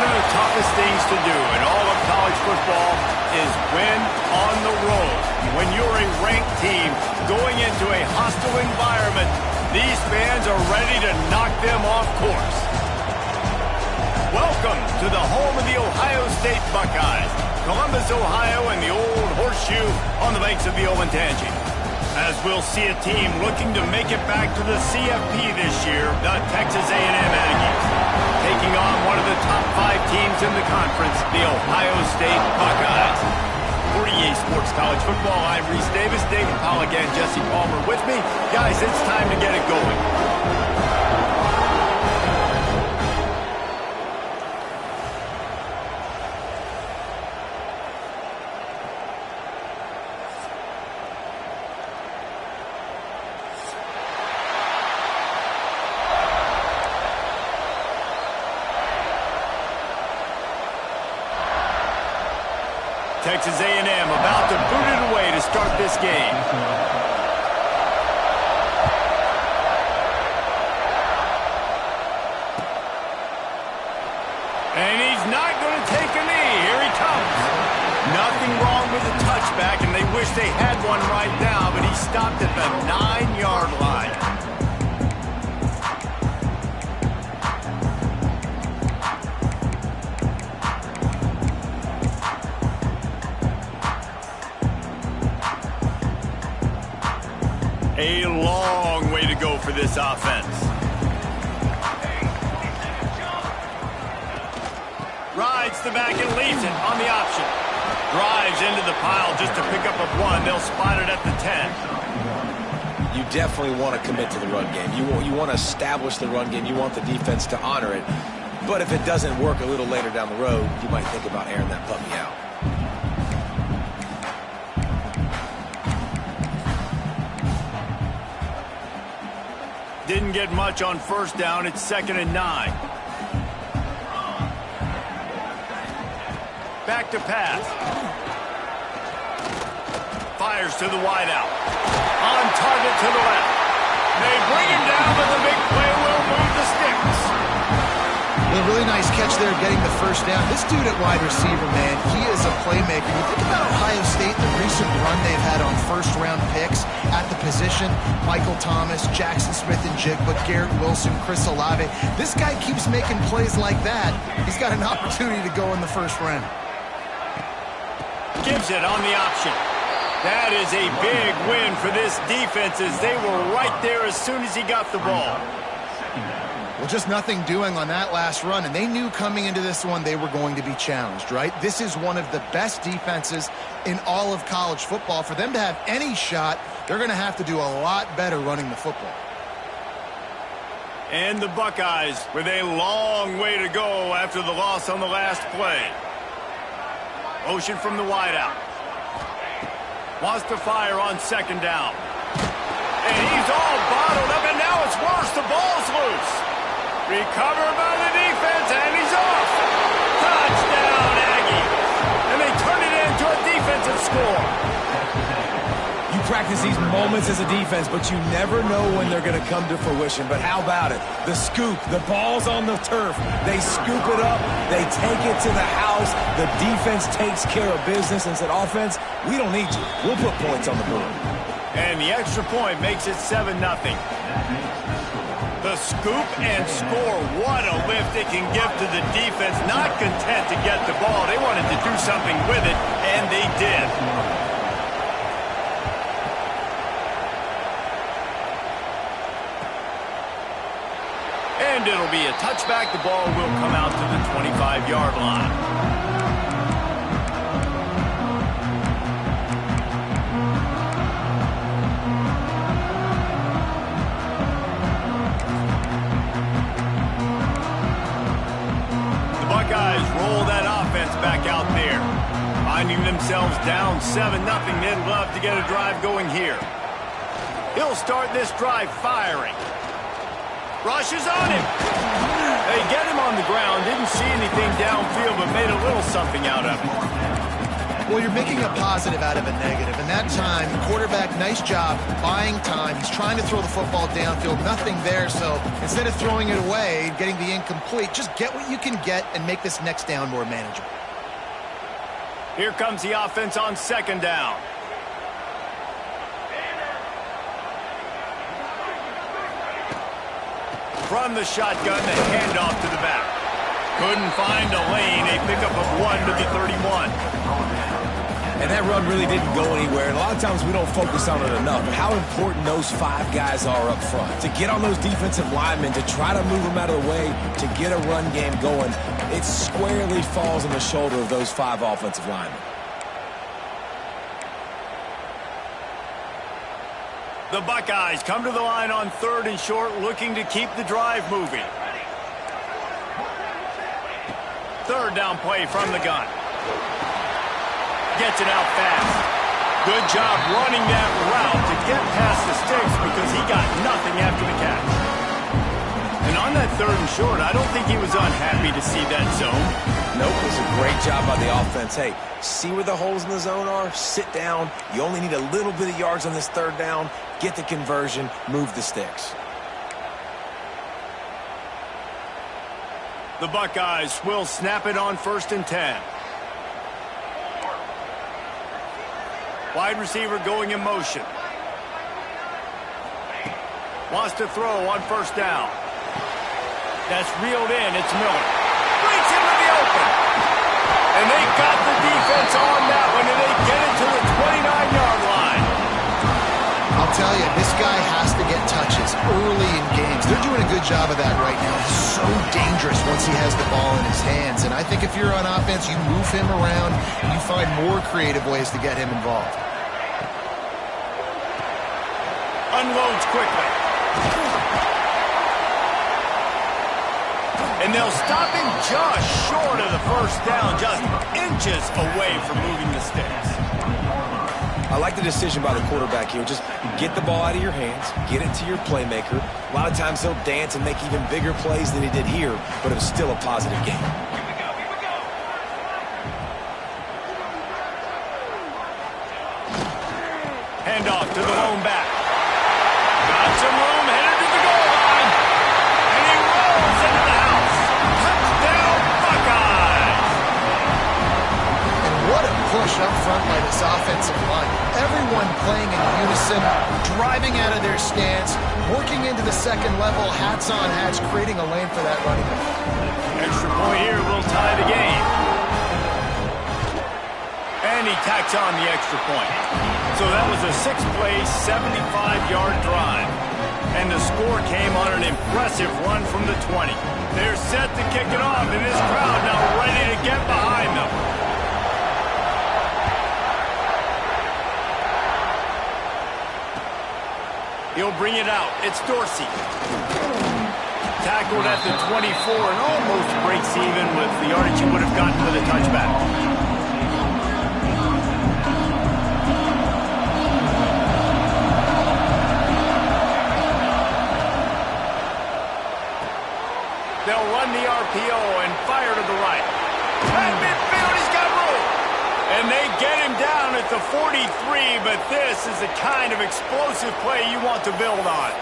of the toughest things to do in all of college football is win on the road. When you're a ranked team going into a hostile environment, these fans are ready to knock them off course. Welcome to the home of the Ohio State Buckeyes, Columbus, Ohio, and the Old Horseshoe on the banks of the Olentangy. As we'll see a team looking to make it back to the CFP this year, the Texas A&M Aggies, taking on one of the top 5 teams in the conference, the Ohio State Buckeyes. For EA Sports College Football, I'm Reese Davis, David Pollack, and Jesse Palmer with me. Guys, it's time to get it going. Texas A&M about to boot it away to start this game. And he's not going to take a knee. Here he comes. Nothing wrong with the touchback, and they wish they had one right now, but he stopped at the 9-yard line. A long way to go for this offense. Rides the back and leaves it on the option. Drives into the pile just to pick up a 1. They'll spot it at the 10. You definitely want to commit to the run game. You want to establish the run game. You want the defense to honor it. But if it doesn't work a little later down the road, you might think about airing that puppy out. Didn't get much on first down. It's 2nd and 9. Back to pass. Fires to the wideout. On target to the left. They bring him down, but the big play will move the sticks. A really nice catch there getting the first down. This dude at wide receiver, man, he is a playmaker. You think about Ohio State, the recent run they've had on first-round picks at the position. Michael Thomas, Jackson Smith-Njigba, Garrett Wilson, Chris Olave. This guy keeps making plays like that. He's got an opportunity to go in the first round. Gives it on the option. That is a big win for this defense as they were right there as soon as he got the ball. Well, just nothing doing on that last run, and they knew coming into this one they were going to be challenged, right? This is one of the best defenses in all of college football. For them to have any shot, they're going to have to do a lot better running the football. And the Buckeyes with a long way to go after the loss on the last play. Motion from the wideout. Wants to fire on 2nd down. And he's all bottled up, and now it's worse. The ball's loose. Recovered by the defense, and he's off. Touchdown, Aggies. And they turn it into a defensive score. You practice these moments as a defense, but you never know when they're going to come to fruition. But how about it? The scoop, the ball's on the turf. They scoop it up. They take it to the house. The defense takes care of business and said, offense, we don't need you. We'll put points on the board. And the extra point makes it 7-0. The scoop and score, what a lift it can give to the defense. Not content to get the ball. They wanted to do something with it, and they did. And it'll be a touchback. The ball will come out to the 25-yard line. Back out there, finding themselves down 7-0. They'd love to get a drive going here. He'll start this drive firing. Rushes on him. They get him on the ground. Didn't see anything downfield, but made a little something out of it. Well, you're making a positive out of a negative. And that time, the quarterback, nice job buying time. He's trying to throw the football downfield. Nothing there. So instead of throwing it away and getting the incomplete, just get what you can get and make this next down more manageable. Here comes the offense on second down. From the shotgun, the handoff to the back. Couldn't find a lane. A pickup of 1 to the 31. And that run really didn't go anywhere. And a lot of times we don't focus on it enough. But how important those 5 guys are up front. To get on those defensive linemen, to try to move them out of the way, to get a run game going, it squarely falls on the shoulder of those 5 offensive linemen. The Buckeyes come to the line on 3rd and short, looking to keep the drive moving. 3rd down play from the gun. Gets it out fast. Good job running that route to get past the sticks because he got nothing after the catch. And on that 3rd and short, I don't think he was unhappy to see that zone. Nope, it was a great job by the offense. Hey, see where the holes in the zone are? Sit down. You only need a little bit of yards on this 3rd down. Get the conversion, move the sticks. The Buckeyes will snap it on 1st and 10. Wide receiver going in motion. Wants to throw on 1st down. That's reeled in. It's Miller. Breaks into the open. And they got the defense on that one, and they get it to the 29-yard line. I'll tell you, this guy has to get touches early in games. They're doing a good job of that right now. He's so dangerous once he has the ball in his hands. And I think if you're on offense, you move him around and you find more creative ways to get him involved. Unloads quickly. And they'll stop him just short of the 1st down, just inches away from moving the sticks. I like the decision by the quarterback here. Just get the ball out of your hands, get it to your playmaker. A lot of times he'll dance and make even bigger plays than he did here, but it was still a positive game. Handoff to the lone back. Got some room, headed to the goal line. And he rolls into the house. Touchdown, Buckeyes! And what a push up front by this offensive line. Everyone playing in unison, driving out of their stance, working into the 2nd level, hats on hats, creating a lane for that running back. Extra point here will tie the game. And he tacks on the extra point. So that was a 6-play, 75-yard drive. And the score came on an impressive run from the 20. They're set to kick it off, and this crowd now ready to get behind them. He'll bring it out. It's Dorsey. Tackled at the 24 and almost breaks even with the yardage he would have gotten with a touchback. They'll run the RPO and fire to the right. At midfield, he's got room. And they get him down at the 43, but this is the kind of explosive play you want to build on.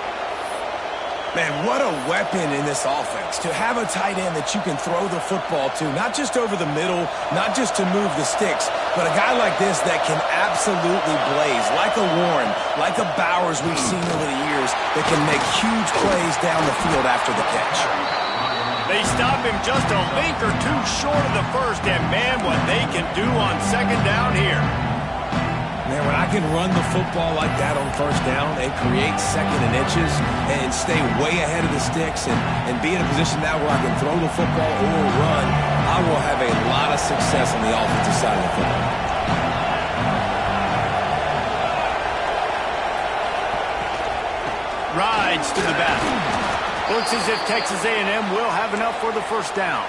Man, what a weapon in this offense. To have a tight end that you can throw the football to, not just over the middle, not just to move the sticks, but a guy like this that can absolutely blaze, like a Warren, like a Bowers we've seen over the years, that can make huge plays down the field after the catch. They stop him just a link or two short of the 1st, and man, what they can do on 2nd down here. Man, when I can run the football like that on 1st down and create 2nd and inches and stay way ahead of the sticks and be in a position now where I can throw the football or run, I will have a lot of success on the offensive side of the football. Rides to the back. Looks as if Texas A&M will have enough for the 1st down.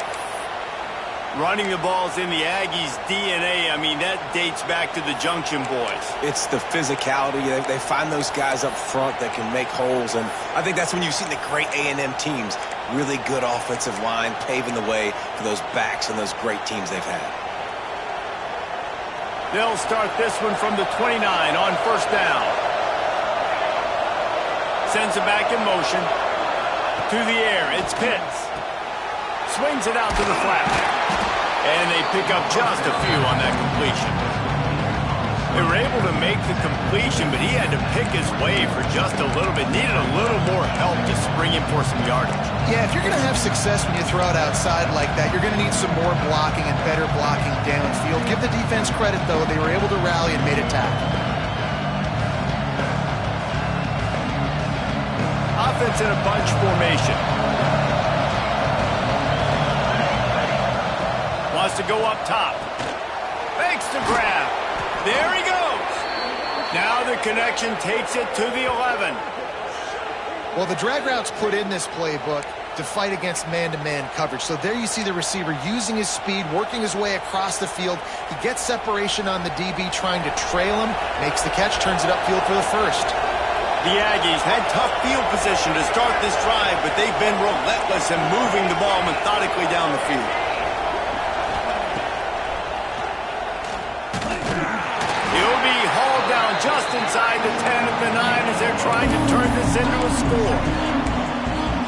Running the ball's in the Aggies' DNA. I mean, that dates back to the Junction Boys. It's the physicality. They find those guys up front that can make holes, and I think that's when you've seen the great A&M teams. Really good offensive line, paving the way for those backs and those great teams they've had. They'll start this one from the 29 on first down. Sends it back in motion. To the air, it's Pitts. Swings it out to the flat. And they pick up just a few on that completion. They were able to make the completion, but he had to pick his way for just a little bit. Needed a little more help to spring him for some yardage. Yeah, if you're going to have success when you throw it outside like that, you're going to need some more blocking and better blocking downfield. Give the defense credit, though. They were able to rally and made a tackle. Offense in a bunch formation. Wants to go up top. Fakes the grab. There he goes. Now the connection takes it to the 11. Well, the drag routes put in this playbook to fight against man-to-man coverage. So there you see the receiver using his speed, working his way across the field. He gets separation on the DB, trying to trail him, makes the catch, turns it upfield for the first. The Aggies had tough field position to start this drive, but they've been relentless in moving the ball methodically down the field. He'll be hauled down just inside the 10 of the 9 as they're trying to turn this into a score.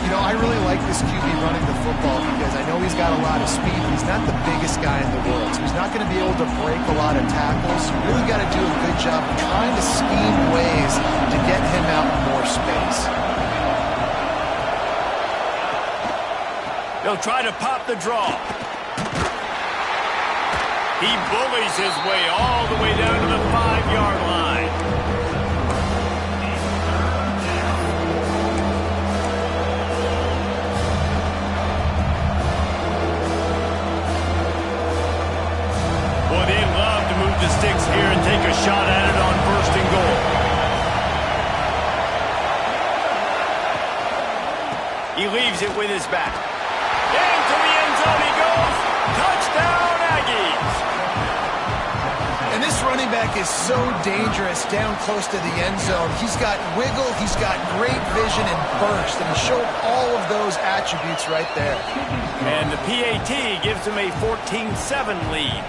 You know, I really like this QB running the football because I know he's got a lot of speed. He's not the biggest guy in the world, so he's not going to be able to break a lot of tackles. You really got to do a good job of trying to scheme ways to get him out in more space. They'll try to pop the draw. He bullies his way all the way down to the 5-yard line. Boy, they'd love to move the sticks here and take a shot at it on first and goal. He leaves it with his back. Into the end zone he goes. Touchdown, Aggies. And this running back is so dangerous down close to the end zone. He's got wiggle, he's got great vision and burst, and he showed all of those attributes right there. And the PAT gives him a 14-7 lead.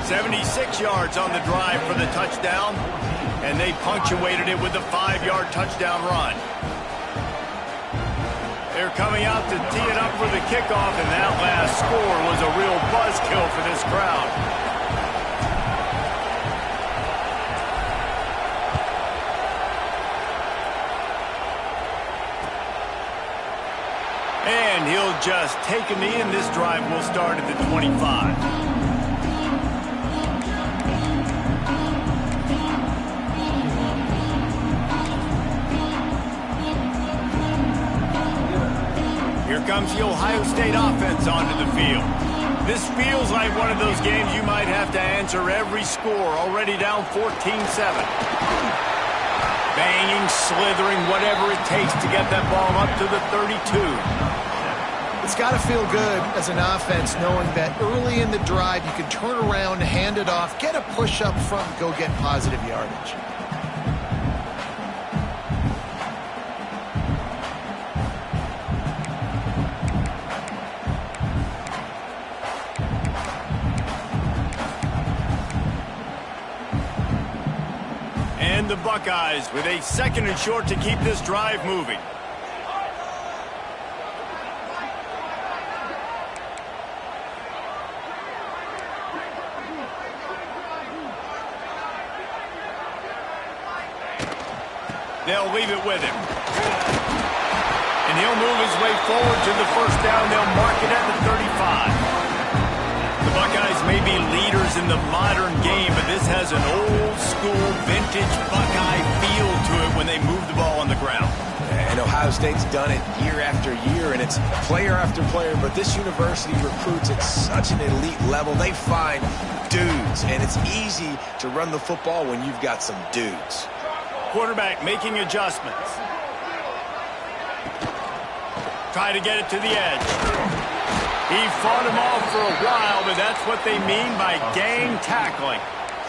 76 yards on the drive for the touchdown, and they punctuated it with a 5-yard touchdown run. They're coming out to tee it up for the kickoff, and that last score was a real buzzkill for this crowd. And he'll just take a knee, and this drive will start at the 25. Here comes the Ohio State offense onto the field. This feels like one of those games you might have to answer every score, already down 14-7. Banging, slithering, whatever it takes to get that ball up to the 32. It's got to feel good as an offense knowing that early in the drive you can turn around, hand it off, get a push up front, and go get positive yardage. And the Buckeyes with a 2nd and short to keep this drive moving. They'll leave it with him. And he'll move his way forward to the first down. They'll mark it at the 35. The Buckeyes may be leaders in the modern game, but this has an old-school, vintage Buckeye feel to it when they move the ball on the ground. And Ohio State's done it year after year, and it's player after player, but this university recruits at such an elite level. They find dudes, and it's easy to run the football when you've got some dudes. Quarterback making adjustments. Try to get it to the edge. He fought him off for a while, but that's what they mean by gang tackling.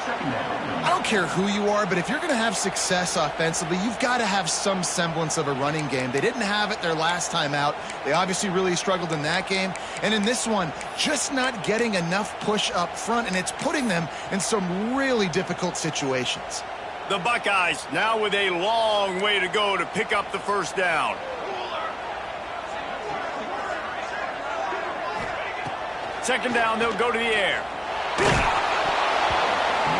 I don't care who you are, but if you're going to have success offensively, you've got to have some semblance of a running game. They didn't have it their last time out. They obviously really struggled in that game. And in this one, just not getting enough push up front, and it's putting them in some really difficult situations. The Buckeyes now with a long way to go to pick up the first down. Second down, they'll go to the air.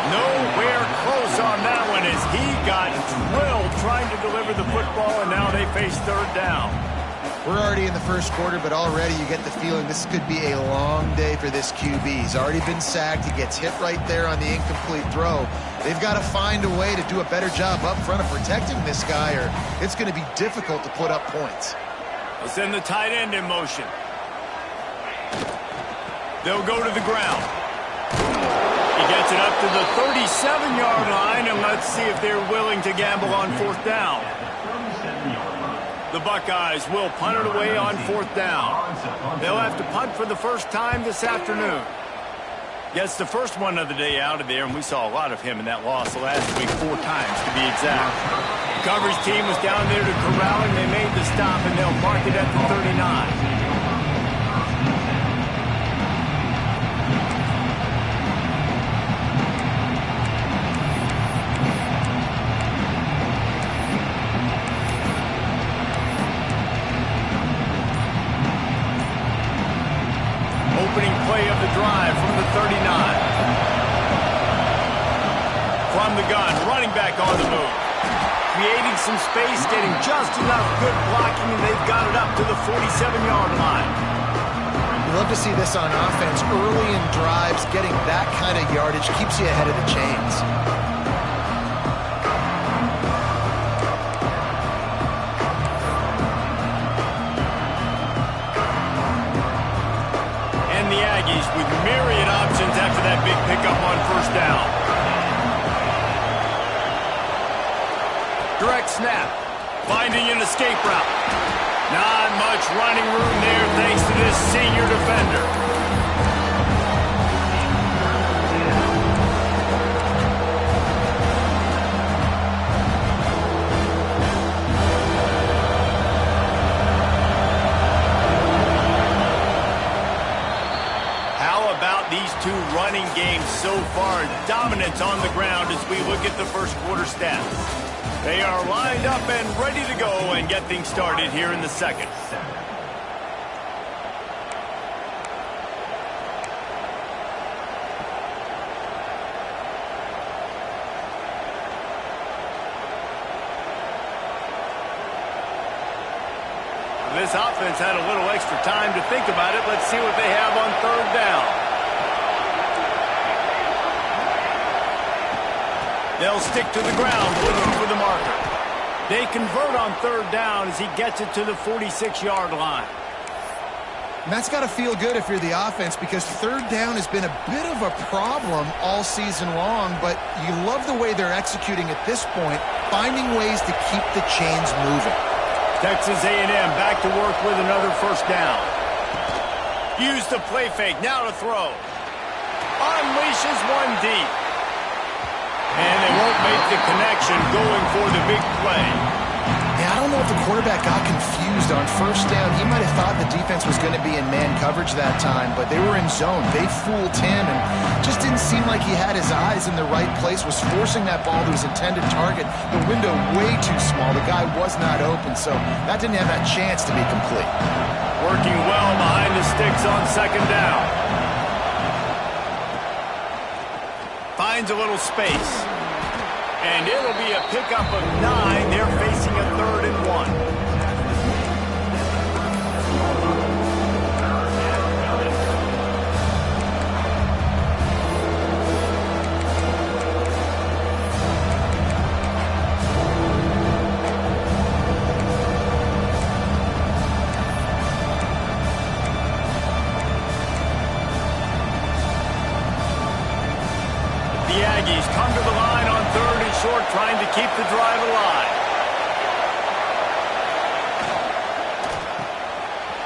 Nowhere close on that one as he got drilled trying to deliver the football, and now they face third down. We're already in the first quarter, but already you get the feeling this could be a long day for this QB. He's already been sacked. He gets hit right there on the incomplete throw. They've got to find a way to do a better job up front of protecting this guy, or it's going to be difficult to put up points. They'll send the tight end in motion. They'll go to the ground. He gets it up to the 37-yard line, and let's see if they're willing to gamble on fourth down. The Buckeyes will punt it away on fourth down. They'll have to punt for the first time this afternoon. Gets the first one of the day out of there, and we saw a lot of him in that loss last week, 4 times to be exact. The coverage team was down there to corral him. They made the stop, and they'll mark it at the 39. Opening play of the drive from the 39. From the gun, running back on the move. Creating some space, getting just enough good blocking, and they've got it up to the 47-yard line. You love to see this on offense. Early in drives, getting that kind of yardage keeps you ahead of the chains. With myriad options after that big pickup on first down. Direct snap. Finding an escape route. Not much running room there thanks to this senior defender. These two running games so far, dominant on the ground as we look at the first quarter stats. They are lined up and ready to go and get things started here in the second. This offense had a little extra time to think about it. Let's see what they have on third down. They'll stick to the ground, looking for the marker. They convert on third down as he gets it to the 46-yard line. And that's got to feel good if you're the offense, because third down has been a bit of a problem all season long, but you love the way they're executing at this point, finding ways to keep the chains moving. Texas A&M back to work with another first down. Use the play fake, now to throw. Unleashes one deep. And they won't make the connection going for the big play. Yeah, I don't know if the quarterback got confused on first down. He might have thought the defense was going to be in man coverage that time, but they were in zone. They fooled him and just didn't seem like he had his eyes in the right place, was forcing that ball to his intended target. The window way too small. The guy was not open, so that didn't have that chance to be complete. Working well behind the sticks on second down. Finds a little space. And it'll be a pickup of 9. They're facing a 3rd and 1. The Aggies come to the line on 3rd and short, trying to keep the drive alive.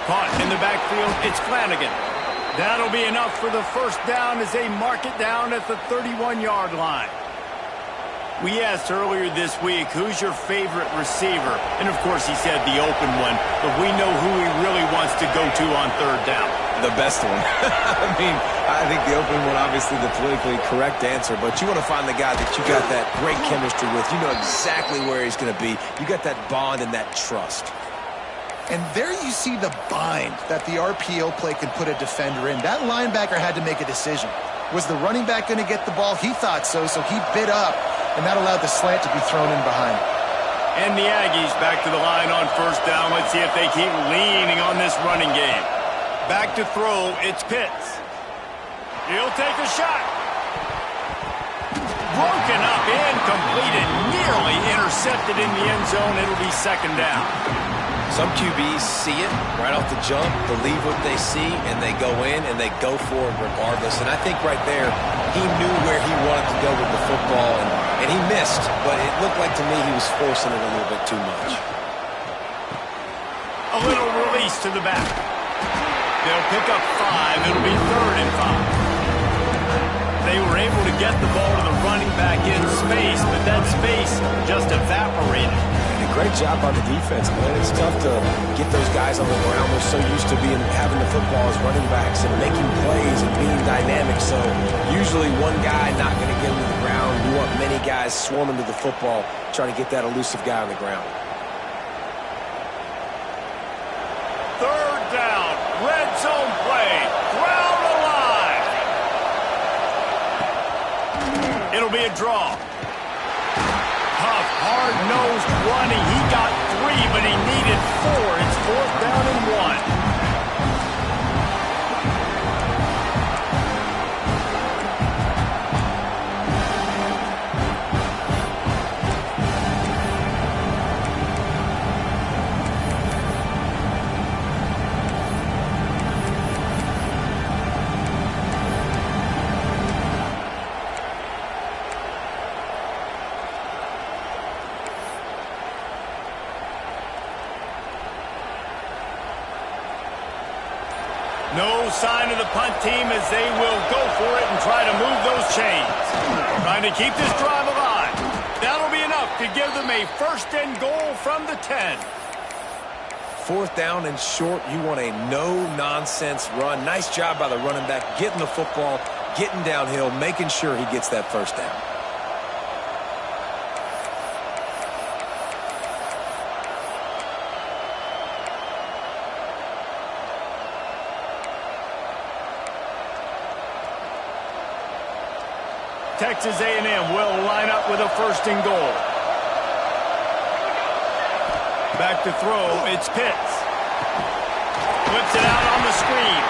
Caught in the backfield, it's Flanagan. That'll be enough for the first down as they mark it down at the 31-yard line. We asked earlier this week, who's your favorite receiver? And, of course, he said the open one, but we know who he really wants to go to on third down. The best one. I mean, I think the open one, obviously the politically correct answer, but you want to find the guy that you got that great chemistry with. You know exactly where he's going to be. You got that bond and that trust. And there you see the bind that the RPO play can put a defender in. That linebacker had to make a decision. Was the running back going to get the ball? He thought so, so he bit up, and that allowed the slant to be thrown in behind. And the Aggies back to the line on first down. Let's see if they keep leaning on this running game. Back to throw, it's Pitts. He'll take a shot. Broken up, incompleted, nearly intercepted in the end zone. It'll be second down. Some QBs see it right off the jump, believe what they see, and they go in and they go for it regardless. And I think right there, he knew where he wanted to go with the football, and he missed, but it looked like to me he was forcing it a little bit too much. A little release to the back. They'll pick up 5. It'll be 3rd and 5. They were able to get the ball to the running back in space, but that space just evaporated. Great job by the defense, man. It's tough to get those guys on the ground. They're so used to having the football as running backs and making plays and being dynamic. So usually one guy not going to get him to the ground. You want many guys swarming to the football, trying to get that elusive guy on the ground. Third down, red zone play, ground alive. It'll be a draw. Tough, hard-nosed running. He got 3, but he needed 4. It's 4th down and 1. No sign of the punt team as they will go for it and try to move those chains. Trying to keep this drive alive. That'll be enough to give them a 1st and goal from the 10. 4th down and short. You want a no-nonsense run. Nice job by the running back, getting the football, getting downhill, making sure he gets that 1st down. Texas A&M will line up with a 1st and goal. Back to throw, it's Pitts. Whips it out on the screen.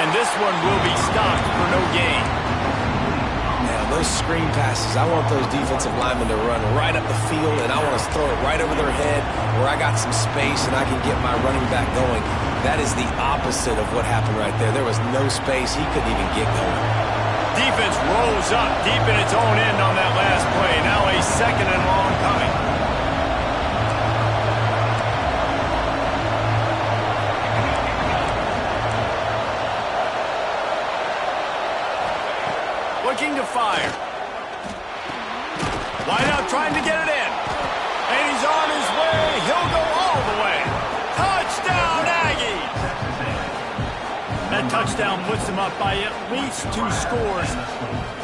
And this one will be stopped for no gain. Now, those screen passes, I want those defensive linemen to run right up the field, and I want to throw it right over their head where I got some space and I can get my running back going. That is the opposite of what happened right there. There was no space. He couldn't even get going. Defense rose up deep in its own end on that last play. Now a 2nd and long coming. Looking to fire. Wide out trying to get it in. And he's on his way. He'll go all the way. Touchdown, Aggies! That touchdown puts them up by at least 2 scores.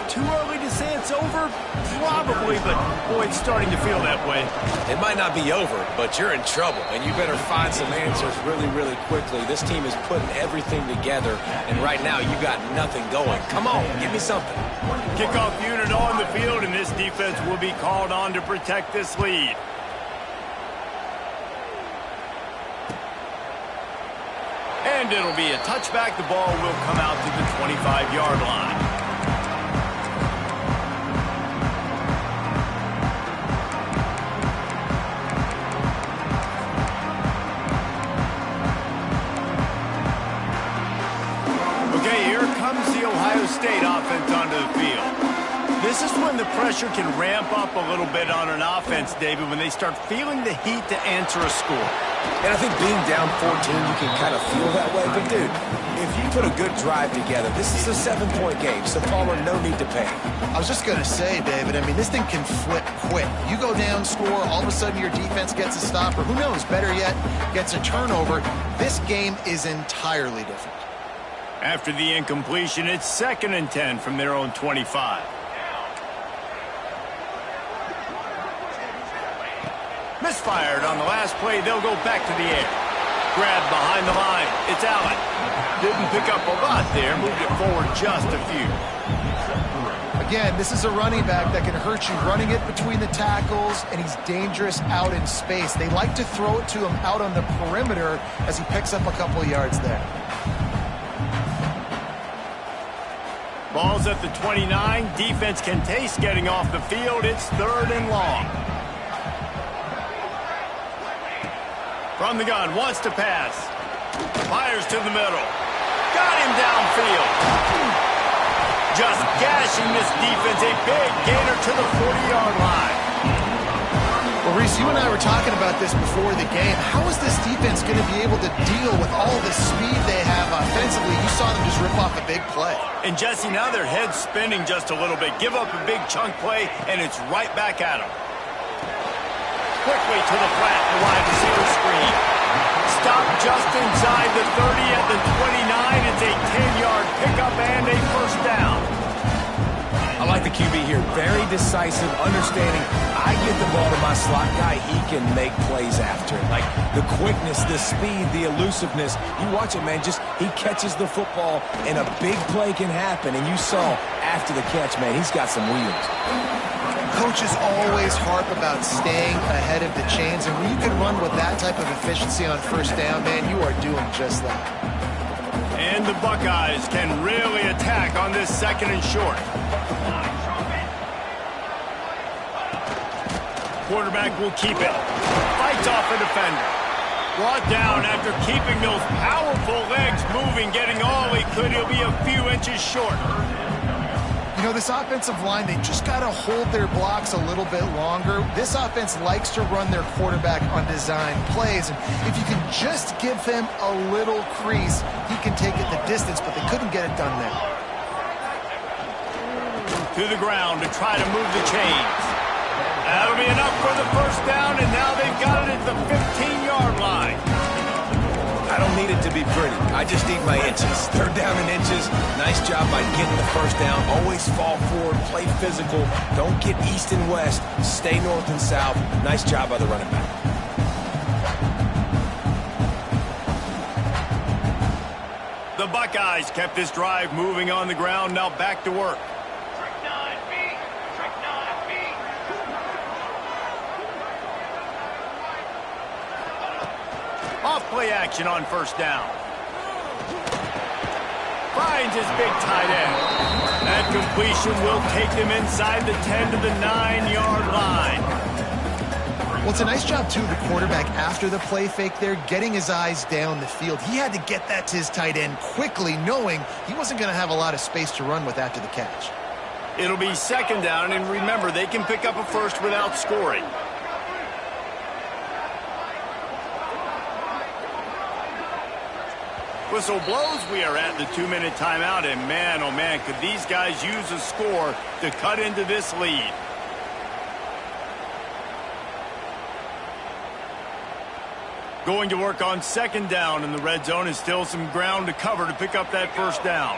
Too early to say it's over? Probably, but boy, it's starting to feel that way. It might not be over, but you're in trouble, and you better find some answers really, really quickly. This team is putting everything together, and right now you got nothing going. Come on, give me something. Kickoff unit on the field, and this defense will be called on to protect this lead. And it'll be a touchback. The ball will come out to the 25-yard line. Okay, here comes the Ohio State offense onto the field. This is when the pressure can ramp up a little bit on an offense, David, when they start feeling the heat to answer a score. And I think being down 14, you can kind of feel that way. But, dude, if you put a good drive together, this is a 7-point game, so Palmer, no need to panic. I was just going to say, David, I mean, this thing can flip quick. You go down, score, all of a sudden your defense gets a stop, or who knows, better yet, gets a turnover. This game is entirely different. After the incompletion, it's 2nd and 10 from their own 25. Misfired on the last play. They'll go back to the air. Grab behind the line. It's Allen. Didn't pick up a lot there. Moved it forward just a few. Again, this is a running back that can hurt you running it between the tackles, and he's dangerous out in space. They like to throw it to him out on the perimeter as he picks up a couple yards there. Ball's at the 29. Defense can taste getting off the field. It's 3rd and long. From the gun, wants to pass. Fires to the middle. Got him downfield. Just gashing this defense. A big gainer to the 40-yard line. Well, Reese, you and I were talking about this before the game. How is this defense going to be able to deal with all the speed they have offensively? You saw them just rip off a big play. And, Jesse, now their head's spinning just a little bit. Give up a big chunk play, and it's right back at them. Quickly to the flat, the wide receiver screen. Stop just inside the 30 at the 29. It's a 10-yard pickup and a 1st down. I like the QB here. Very decisive, understanding I get the ball to my slot guy, he can make plays after it. Like the quickness, the speed, the elusiveness. You watch it, man, just he catches the football and a big play can happen. And you saw after the catch, man, he's got some wheels. Coaches always harp about staying ahead of the chains, and when you can run with that type of efficiency on 1st down, man, you are doing just that. And the Buckeyes can really attack on this 2nd and short. Quarterback will keep it. Fights off a defender. Brought down after keeping those powerful legs moving, getting all he could. He'll be a few inches short. You know, this offensive line, they just got to hold their blocks a little bit longer. This offense likes to run their quarterback on design plays, and if you can just give him a little crease, he can take it the distance, but they couldn't get it done there. To the ground to try to move the chains. That'll be enough for the 1st down, and now they've got it at the 15-yard line. I don't need it to be pretty. I just need my inches. 3rd down and inches. Nice job by getting the 1st down. Always fall forward, play physical. Don't get east and west. Stay north and south. Nice job by the running back. The Buckeyes kept this drive moving on the ground. Now back to work. Off-play action on 1st down. Finds his big tight end. That completion will take them inside the 10 to the 9-yard line. Well, it's a nice job, too, the quarterback, after the play fake there, getting his eyes down the field. He had to get that to his tight end quickly, knowing he wasn't going to have a lot of space to run with after the catch. It'll be 2nd down, and remember, they can pick up a 1st without scoring. Whistle blows. We are at the 2-minute timeout, and man, oh man, could these guys use a score to cut into this lead. Going to work on 2nd down in the red zone, and still some ground to cover to pick up that 1st down.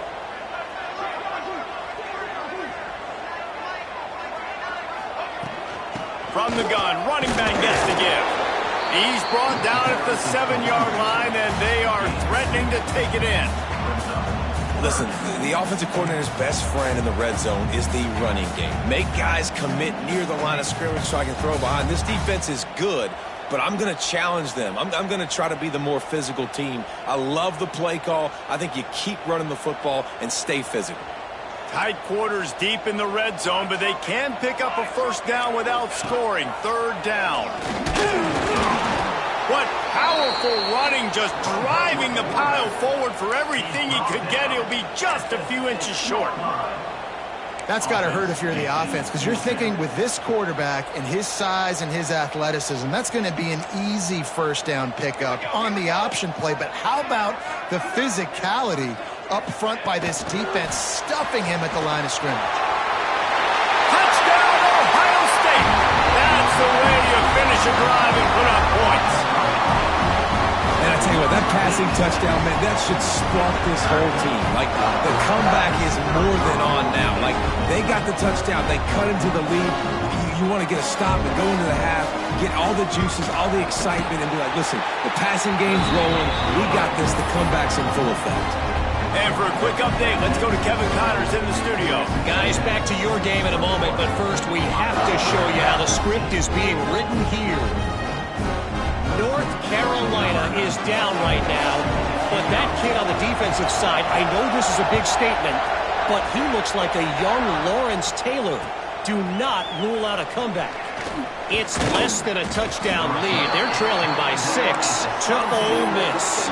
From the gun, running back gets the give. He's brought down at the 7-yard line, and they are threatening to take it in. Listen, the offensive coordinator's best friend in the red zone is the running game. Make guys commit near the line of scrimmage so I can throw behind. This defense is good, but I'm going to challenge them. I'm going to try to be the more physical team. I love the play call. I think you keep running the football and stay physical. Tight quarters deep in the red zone, but they can pick up a 1st down without scoring. 3rd down. What powerful running, just driving the pile forward for everything he could get. He'll be just a few inches short. That's got to hurt if you're the offense, because you're thinking with this quarterback and his size and his athleticism, that's going to be an easy first down pickup on the option play. But how about the physicality up front by this defense, stuffing him at the line of scrimmage? Touchdown, Ohio State! That's the way you finish a drive and put up points. And I tell you what, that passing touchdown, man, that should spark this whole team. Like, the comeback is more than on now. Like, they got the touchdown. They cut into the lead. You want to get a stop and go into the half, get all the juices, all the excitement, and be like, listen, the passing game's rolling. We got this. The comeback's in full effect. And for a quick update, let's go to Kevin Connors in the studio. Guys, back to your game in a moment, but first we have to show you how the script is being written here. North Carolina is down right now, but that kid on the defensive side, I know this is a big statement, but he looks like a young Lawrence Taylor. Do not rule out a comeback. It's less than a touchdown lead. They're trailing by 6 to Ole Miss.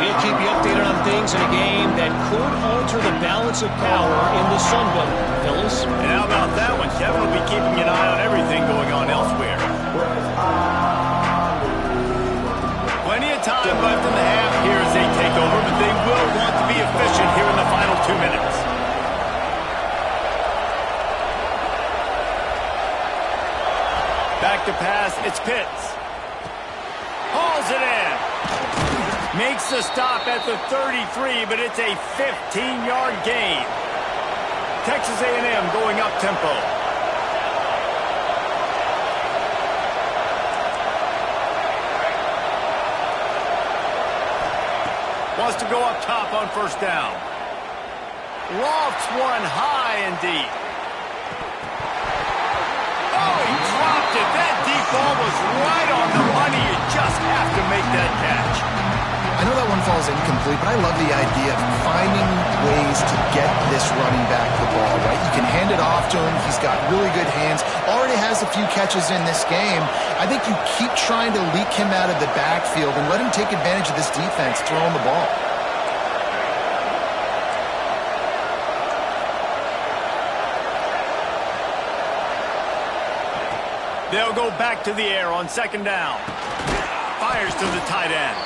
We'll keep you updated on things in a game that could alter the balance of power in the Sun Belt. Phyllis? And how about that one? Kevin will be keeping an eye on everything going on elsewhere. Plenty of time left in the half here as they take over, but they will want to be efficient here in the final 2 minutes. Back to pass, it's Pitts. Hauls it in. Makes the stop at the 33, but it's a 15-yard gain. Texas A&M going up tempo. Wants to go up top on first down. Lofts one high and deep. Oh, he dropped it. That deep ball was right on the money. You just have to make that catch. I know that one falls incomplete, but I love the idea of finding ways to get this running back the ball, right? You can hand it off to him. He's got really good hands. Already has a few catches in this game. I think you keep trying to leak him out of the backfield and let him take advantage of this defense throwing the ball. They'll go back to the air on second down. Fires to the tight end.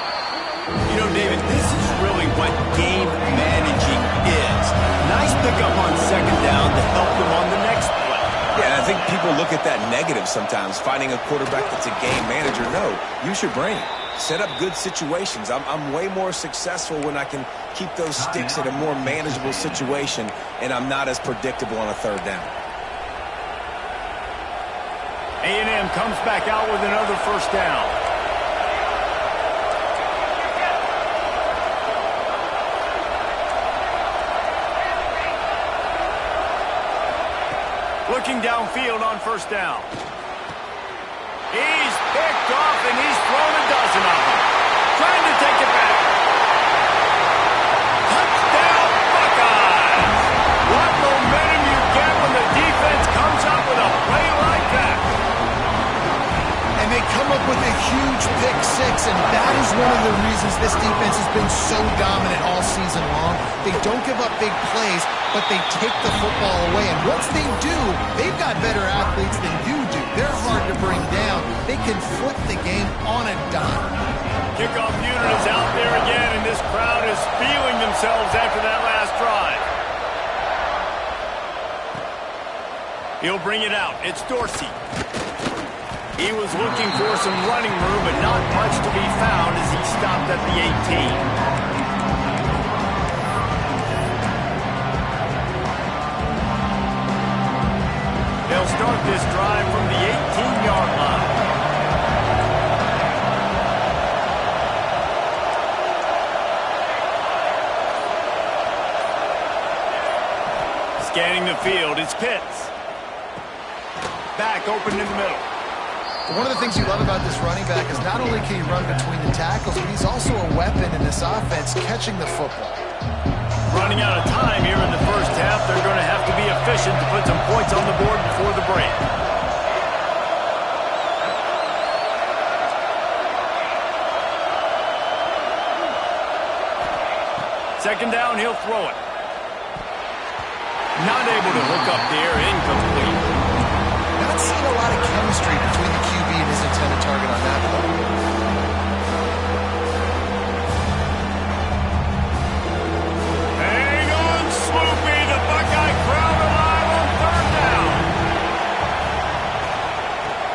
You know, David, this is really what game managing is. Nice pickup on second down to help them on the next play. Yeah, I think people look at that negative sometimes, finding a quarterback that's a game manager. No, use your brain. Set up good situations. I'm way more successful when I can keep those sticks in a more manageable situation, and I'm not as predictable on a third down. A&M comes back out with another first down. Looking downfield on first down. He's picked off and he's thrown a dozen of them. Trying to take it back. Touchdown Buckeyes! What momentum you get when the defense comes up with a play like that. And they come up with a huge pick six, and that is one of the reasons this defense has been so dominant all season long. They don't give up big plays, but they take the football away. And once they do, they've got better athletes than you do. They're hard to bring down. They can flip the game on a dime. Kickoff unit is out there again, and this crowd is feeling themselves after that last drive. He'll bring it out. It's Dorsey. He was looking for some running room, but not much to be found as he stopped at the 18. They'll start this drive from the 18-yard line. Scanning the field, it's Pitts. Back open in the middle. One of the things you love about this running back is not only can he run between the tackles, but he's also a weapon in this offense, catching the football. Running out of time here in the first half. They're going to have to be efficient to put some points on the board before the break. Second down, he'll throw it. Not able to hook up there, incomplete. Not seeing a lot of chemistry between the QB and his intended target on that play. Hang on, Swoopy. The Buckeye crowd alive on third down.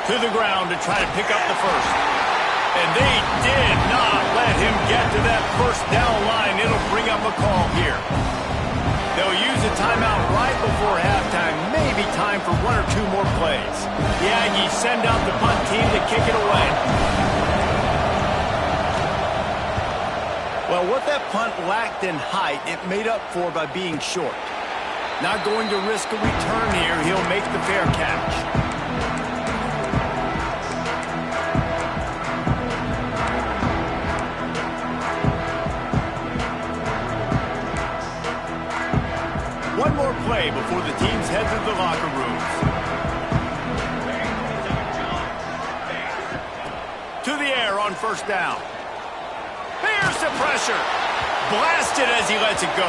To the ground to try to pick up the first. And they did not let him get to that first down line. It'll bring up a call here. They'll use a timeout right before halftime. Maybe time for one or two more plays. The Aggies send out the punt team to kick it away. Well, what that punt lacked in height, it made up for by being short. Not going to risk a return here. He'll make the fair catch. One more play before the teams head to the locker rooms. To the air on first down. Here's the pressure. Blasted as he lets it go.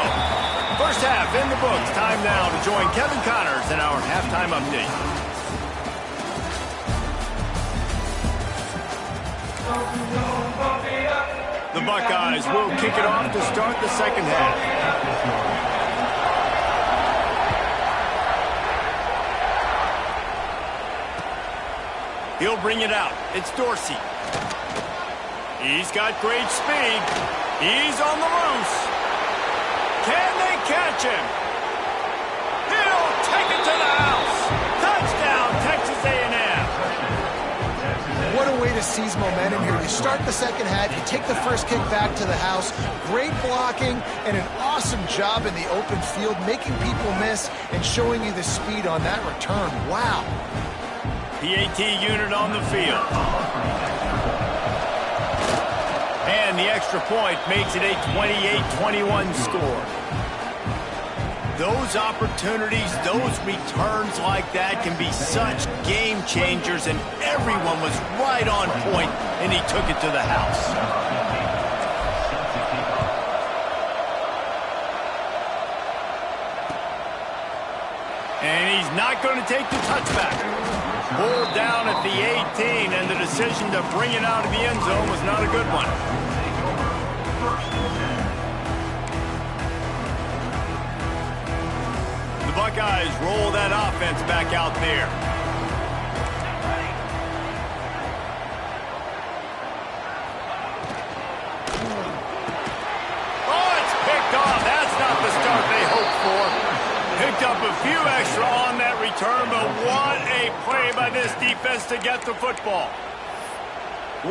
First half in the books. Time now to join Kevin Connors in our halftime update. The Buckeyes will kick it off to start the second half. He'll bring it out. It's Dorsey. He's got great speed. He's on the loose. Can they catch him? He'll take it to the house. Touchdown, Texas A&M. What a way to seize momentum here. You start the second half, you take the first kick back to the house. Great blocking and an awesome job in the open field, making people miss and showing you the speed on that return. Wow. PAT unit on the field. And the extra point makes it a 28-21 score. Those opportunities, those returns like that can be such game changers, and everyone was right on point, and he took it to the house. And he's not going to take the touchback. Pulled down at the 18, and the decision to bring it out of the end zone was not a good one. The Buckeyes roll that offense back out there. Oh, it's picked off. That's not the start they hoped for. Picked up a few extra on that return, but what a play by this defense to get the football.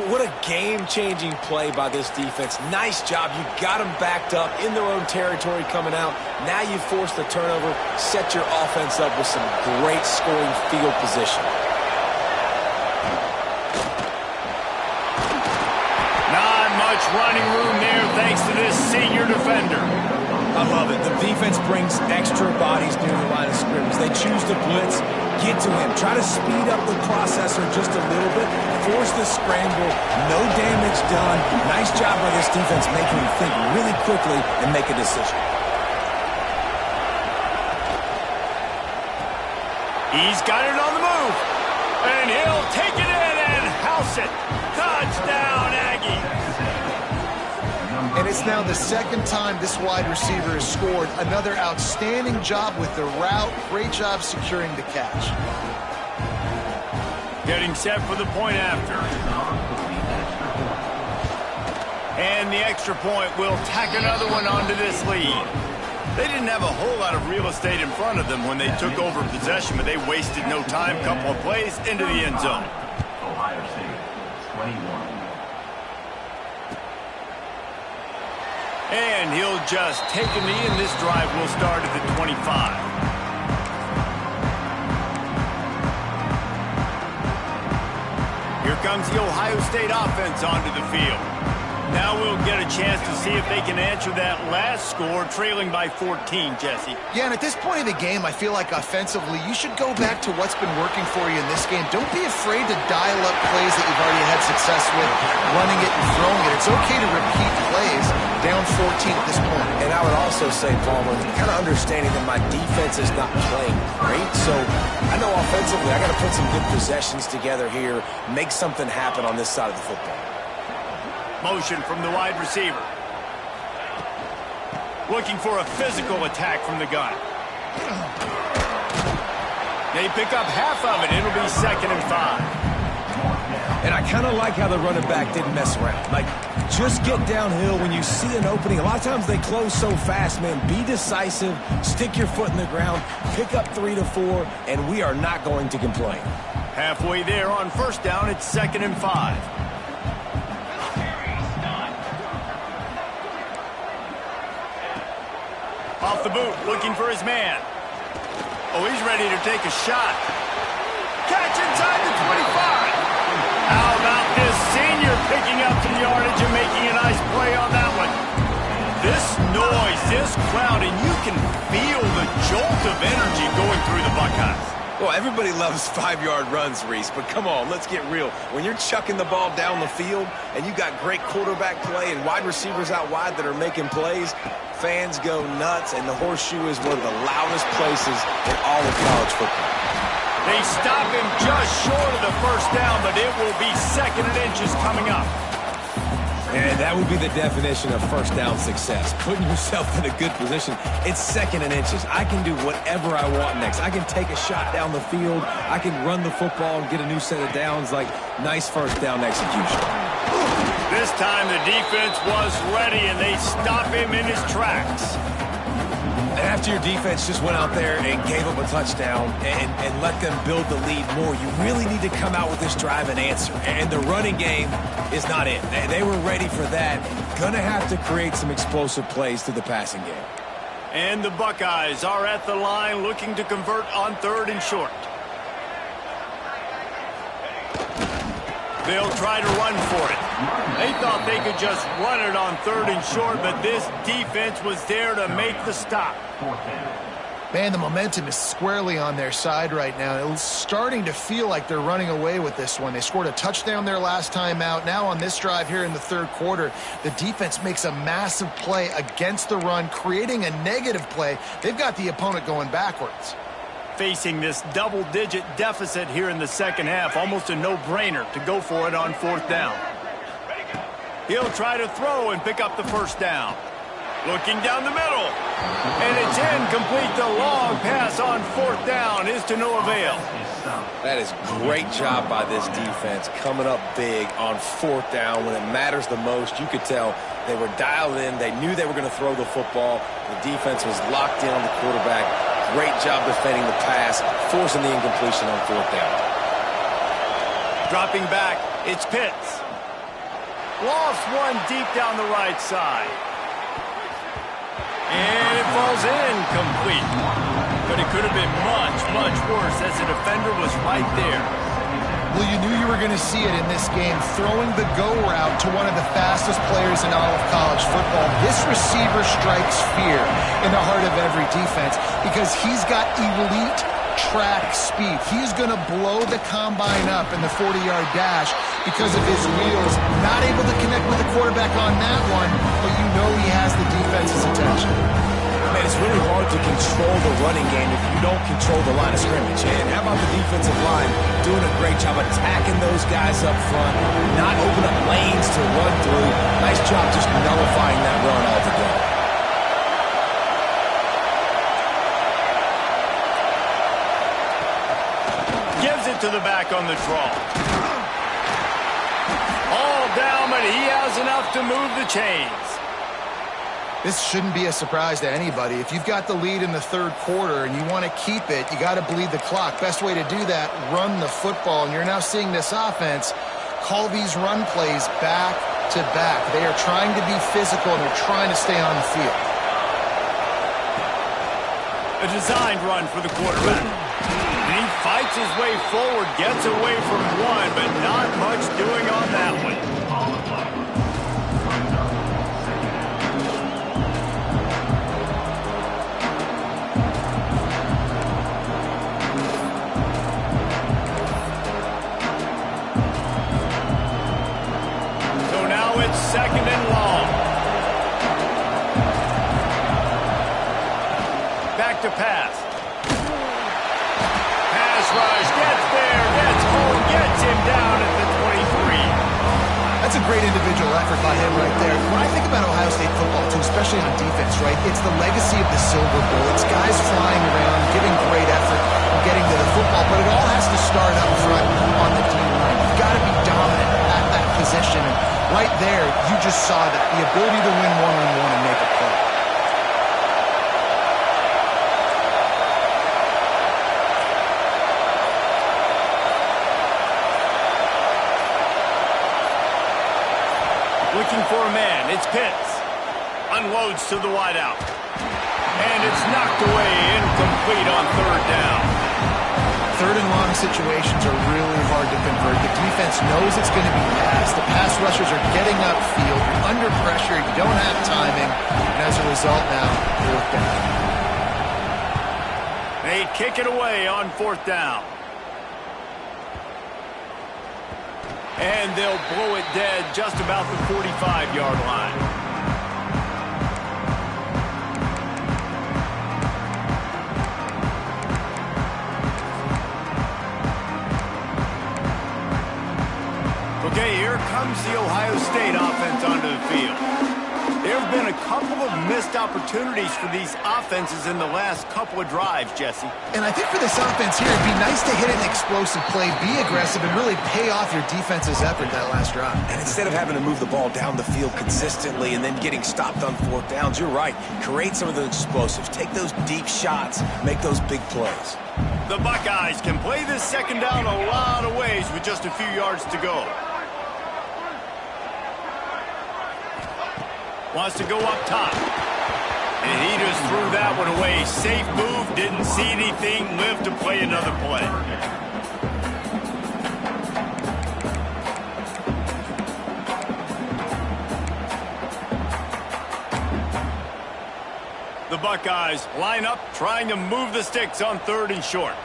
What a game-changing play by this defense. Nice job. You got them backed up in their own territory coming out. Now you force the turnover, set your offense up with some great scoring field position. Not much running room there thanks to this senior defender. I love it. The defense brings extra bodies near the line of scrimmage. They choose to blitz, get to him, try to speed up the processor just a little bit, force the scramble, no damage done. Nice job by this defense making him think really quickly and make a decision. He's got it on the move, and he'll take it in and house it. Touchdown, Aggies. And it's now the second time this wide receiver has scored. Another outstanding job with the route. Great job securing the catch. Getting set for the point after. And the extra point will tack another one onto this lead. They didn't have a whole lot of real estate in front of them when they took over possession, but they wasted no time. Couple of plays into the end zone. Ohio State, 21. And he'll just take a knee, and this drive will start at the 25. Here comes the Ohio State offense onto the field. Now we'll get a chance to see if they can answer that last score, trailing by 14, Jesse. Yeah, and at this point of the game, I feel like offensively, you should go back to what's been working for you in this game. Don't be afraid to dial up plays that you've already had success with, running it and throwing it. It's okay to repeat plays down 14 at this point. And I would also say, Palmer, kind of understanding that my defense is not playing great, so I know offensively I got to put some good possessions together here, make something happen on this side of the football. Motion from the wide receiver. Looking for a physical attack from the gun. They pick up half of it. It'll be 2nd and 5. And I kind of like how the running back didn't mess around. Like, just get downhill when you see an opening. A lot of times they close so fast, man. Be decisive, stick your foot in the ground, pick up 3 to 4, and we are not going to complain. Halfway there on 1st down, it's 2nd and 5. Off the boot, looking for his man. Oh, he's ready to take a shot. Catch inside the 25. How about this senior picking up some yardage and making a nice play on that one? This noise, this crowd, and you can feel the jolt of energy going through the Buckeyes. Well, everybody loves 5-yard runs, Reese, but come on, let's get real. When you're chucking the ball down the field and you got great quarterback play and wide receivers out wide that are making plays, fans go nuts, and the Horseshoe is one of the loudest places in all of college football. They stop him just short of the 1st down, but it will be 2nd and inches coming up. And that would be the definition of 1st down success. Putting yourself in a good position. It's 2nd and inches. I can do whatever I want next. I can take a shot down the field. I can run the football and get a new set of downs. Like, nice 1st down execution. This time the defense was ready, and they stop him in his tracks. And after your defense just went out there and gave up a touchdown and let them build the lead more, you really need to come out with this drive and answer. And the running game is not it. They were ready for that. Gonna have to create some explosive plays through the passing game. And the Buckeyes are at the line looking to convert on 3rd and short. They'll try to run for it. They thought they could just run it on 3rd and short, but this defense was there to make the stop. Man, the momentum is squarely on their side right now. It's starting to feel like they're running away with this one. They scored a touchdown their last time out. Now on this drive here in the 3rd quarter, the defense makes a massive play against the run, creating a negative play. They've got the opponent going backwards. Facing this double-digit deficit here in the 2nd half, almost a no-brainer to go for it on 4th down. He'll try to throw and pick up the 1st down. Looking down the middle. And it's incomplete. The long pass on 4th down is to no avail. That is great job by this defense, coming up big on 4th down when it matters the most. You could tell they were dialed in. They knew they were going to throw the football. The defense was locked in on the quarterback. Great job defending the pass, forcing the incompletion on 4th down. Dropping back, it's Pitts. Lost one deep down the right side. And it falls incomplete. But it could have been much, much worse as the defender was right there. Well, you knew you were going to see it in this game, throwing the go route to one of the fastest players in all of college football. This receiver strikes fear in the heart of every defense because he's got elite track speed. He's going to blow the combine up in the 40-yard dash because of his wheels. Not able to connect with the quarterback on that one, but you know he has the defense's attention. Man, it's really hard to control the running game if you don't control the line of scrimmage. And how about the defensive line doing a great job attacking those guys up front, not open up lanes to run through. Nice job just nullifying that run altogether. Gives it to the back on the draw. All down, but he has enough to move the chains. This shouldn't be a surprise to anybody. If you've got the lead in the 3rd quarter and you want to keep it, you got to bleed the clock. Best way to do that, run the football. And you're now seeing this offense call these run plays back to back. They are trying to be physical and they're trying to stay on the field. A designed run for the quarterback. And he fights his way forward, gets away from one, but not much doing on that one. That's a great individual effort by him right there. When I think about Ohio State football, too, especially on defense, right, it's the legacy of the Silver Bowl. It's guys flying around, giving great effort, and getting to the football, but it all has to start up front on the D-line. You've got to be dominant at that position, and right there, you just saw that, the ability to win one-on-one and make a play. Looking for a man, it's Pitts. Unloads to the wideout. And it's knocked away, incomplete on third down. Third and long situations are really hard to convert. The defense knows it's going to be passed. The pass rushers are getting upfield. You're under pressure. You don't have timing. And as a result now, fourth down. They kick it away on fourth down. And they'll blow it dead just about the 45-yard line. Okay, here comes the Ohio State offense onto the field. There have been a couple of missed opportunities for these offenses in the last couple of drives, Jesse. And I think for this offense here, it'd be nice to hit an explosive play, be aggressive, and really pay off your defense's effort that last drive. And instead of having to move the ball down the field consistently and then getting stopped on fourth downs, you're right. Create some of those explosives. Take those deep shots. Make those big plays. The Buckeyes can play this second down a lot of ways with just a few yards to go. Wants to go up top. And he just threw that one away. Safe move, didn't see anything, lived to play another play. The Buckeyes line up, trying to move the sticks on third and short.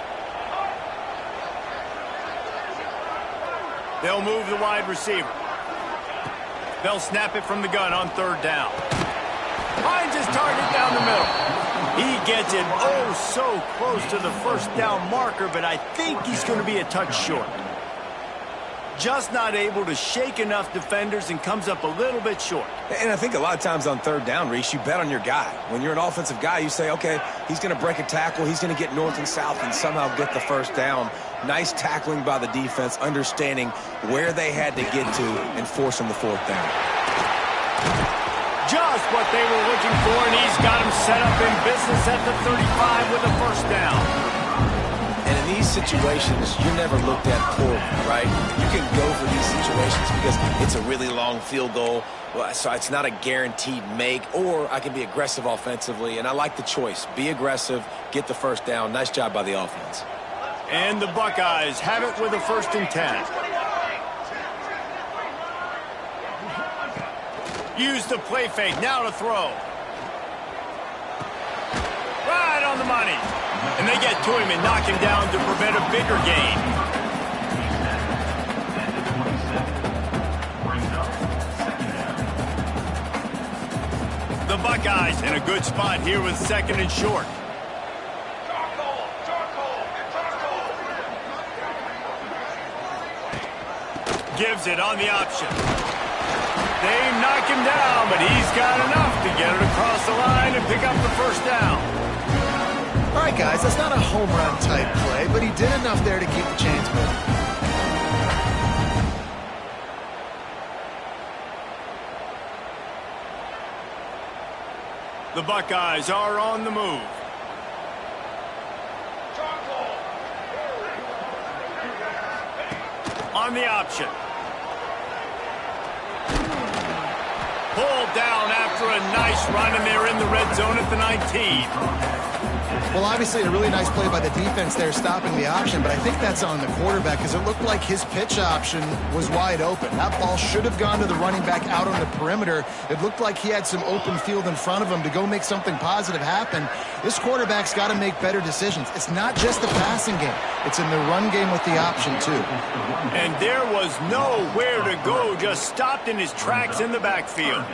They'll move the wide receiver. They'll snap it from the gun on third down. Finds his target down the middle. He gets it oh so close to the first down marker, but I think he's going to be a touch short. Just not able to shake enough defenders and comes up a little bit short. And I think a lot of times on third down, Reese, you bet on your guy. When you're an offensive guy, you say, okay, he's going to break a tackle, he's going to get north and south and somehow get the first down. Nice tackling by the defense, understanding where they had to get to and forcing the fourth down. Just what they were looking for, and he's got him set up in business at the 35 with a first down. And in these situations, you're never looked at poorly, right? You can go for these situations because it's a really long field goal, so it's not a guaranteed make, or I can be aggressive offensively, and I like the choice. Be aggressive, get the first down. Nice job by the offense. And the Buckeyes have it with a 1st and 10. Use the play fake, now to throw. Right on the money. And they get to him and knock him down to prevent a bigger gain. The Buckeyes in a good spot here with 2nd and short. Gives it on the option. They knock him down, but he's got enough to get it across the line and pick up the first down. All right, guys, that's not a home run type play, but he did enough there to keep the chains moving. The Buckeyes are on the move. On the option. Pulled down after a nice run, and they're in the red zone at the 19. Well, obviously a really nice play by the defense there stopping the option, but I think that's on the quarterback because it looked like his pitch option was wide open. That ball should have gone to the running back out on the perimeter. It looked like he had some open field in front of him to go make something positive happen. This quarterback's got to make better decisions. It's not just the passing game. It's in the run game with the option, too. And there was nowhere to go, just stopped in his tracks in the backfield.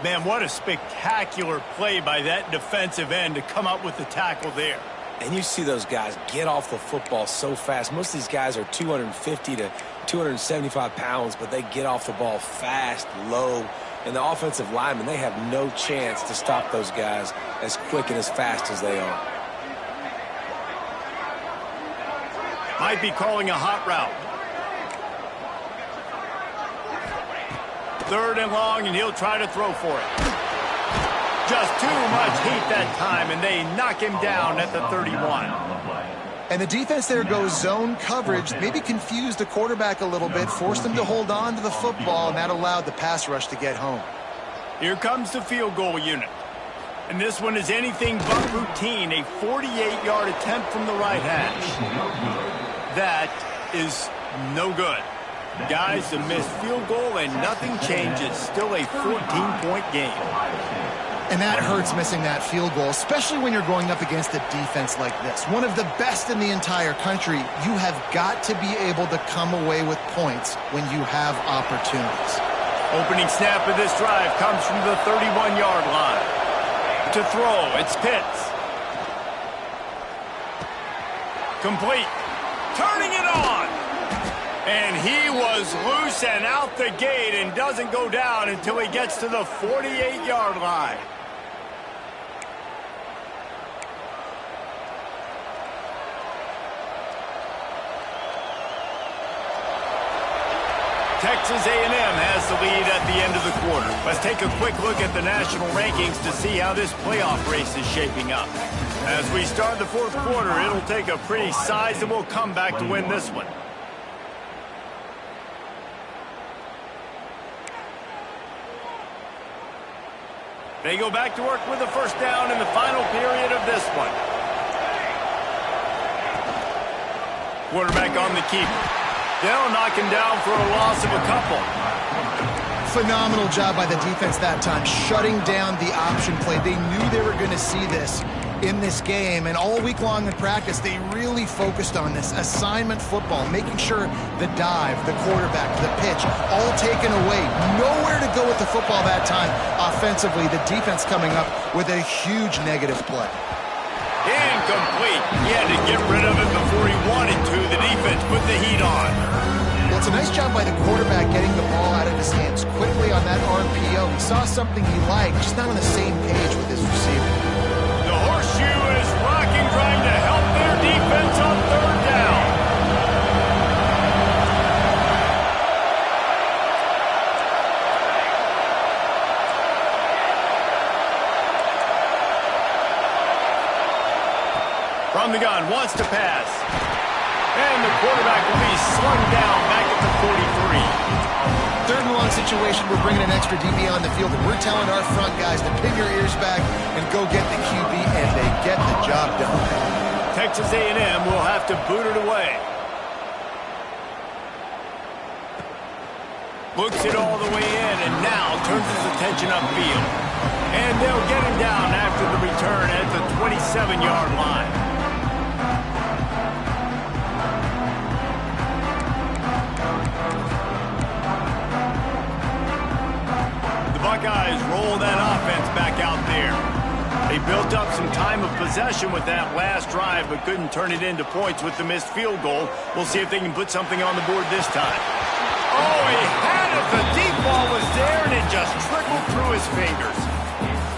Man, what a spectacular play by that defensive end to come up with the tackle there. And you see those guys get off the football so fast. Most of these guys are 250 to 275 pounds, but they get off the ball fast, low. And the offensive linemen, they have no chance to stop those guys as quick and as fast as they are. Might be calling a hot route. 3rd and long, and he'll try to throw for it. Just too much heat that time, and they knock him down at the 31. And the defense there goes zone coverage, maybe confused the quarterback a little bit, forced him to hold on to the football, and that allowed the pass rush to get home. Here comes the field goal unit. And this one is anything but routine, a 48-yard attempt from the right hash. That is no good. Guys, a missed field goal and nothing changes. Still a 14-point game. And that hurts, missing that field goal, especially when you're going up against a defense like this. One of the best in the entire country. You have got to be able to come away with points when you have opportunities. Opening snap of this drive comes from the 31-yard line. To throw, it's Pitts. Complete. Turning it on. And he was loose and out the gate and doesn't go down until he gets to the 48-yard line. Texas A&M has the lead at the end of the quarter. Let's take a quick look at the national rankings to see how this playoff race is shaping up. As we start the 4th quarter, it'll take a pretty sizable comeback to win this one. They go back to work with a first down in the final period of this one. Quarterback on the keeper. They'll knock him down for a loss of a couple. Phenomenal job by the defense that time, shutting down the option play. They knew they were going to see this in this game, and all week long in practice, they really focused on this assignment football, making sure the dive, the quarterback, the pitch, all taken away. Nowhere to go with the football that time. Offensively, the defense coming up with a huge negative play. Incomplete. He had to get rid of it before he wanted to. The defense put the heat on. Well, it's a nice job by the quarterback getting the ball out of his hands quickly on that RPO. He saw something he liked, just not on the same page with his receiver. The horseshoe is rocking, trying to help their defense on 3rd down. From the gun, wants to pass. And the quarterback will be slung down back at the 43. 3rd and long situation, we're bringing an extra DB on the field, and we're telling our front guys to pin your ears back and go get the QB, and they get the job done. Texas A&M will have to boot it away. Looks it all the way in, and now turns his attention upfield. And they'll get him down after the return at the 27-yard line. Buckeyes roll that offense back out there. They built up some time of possession with that last drive, but couldn't turn it into points with the missed field goal. We'll see if they can put something on the board this time. Oh, he had it. The deep ball was there, and it just trickled through his fingers.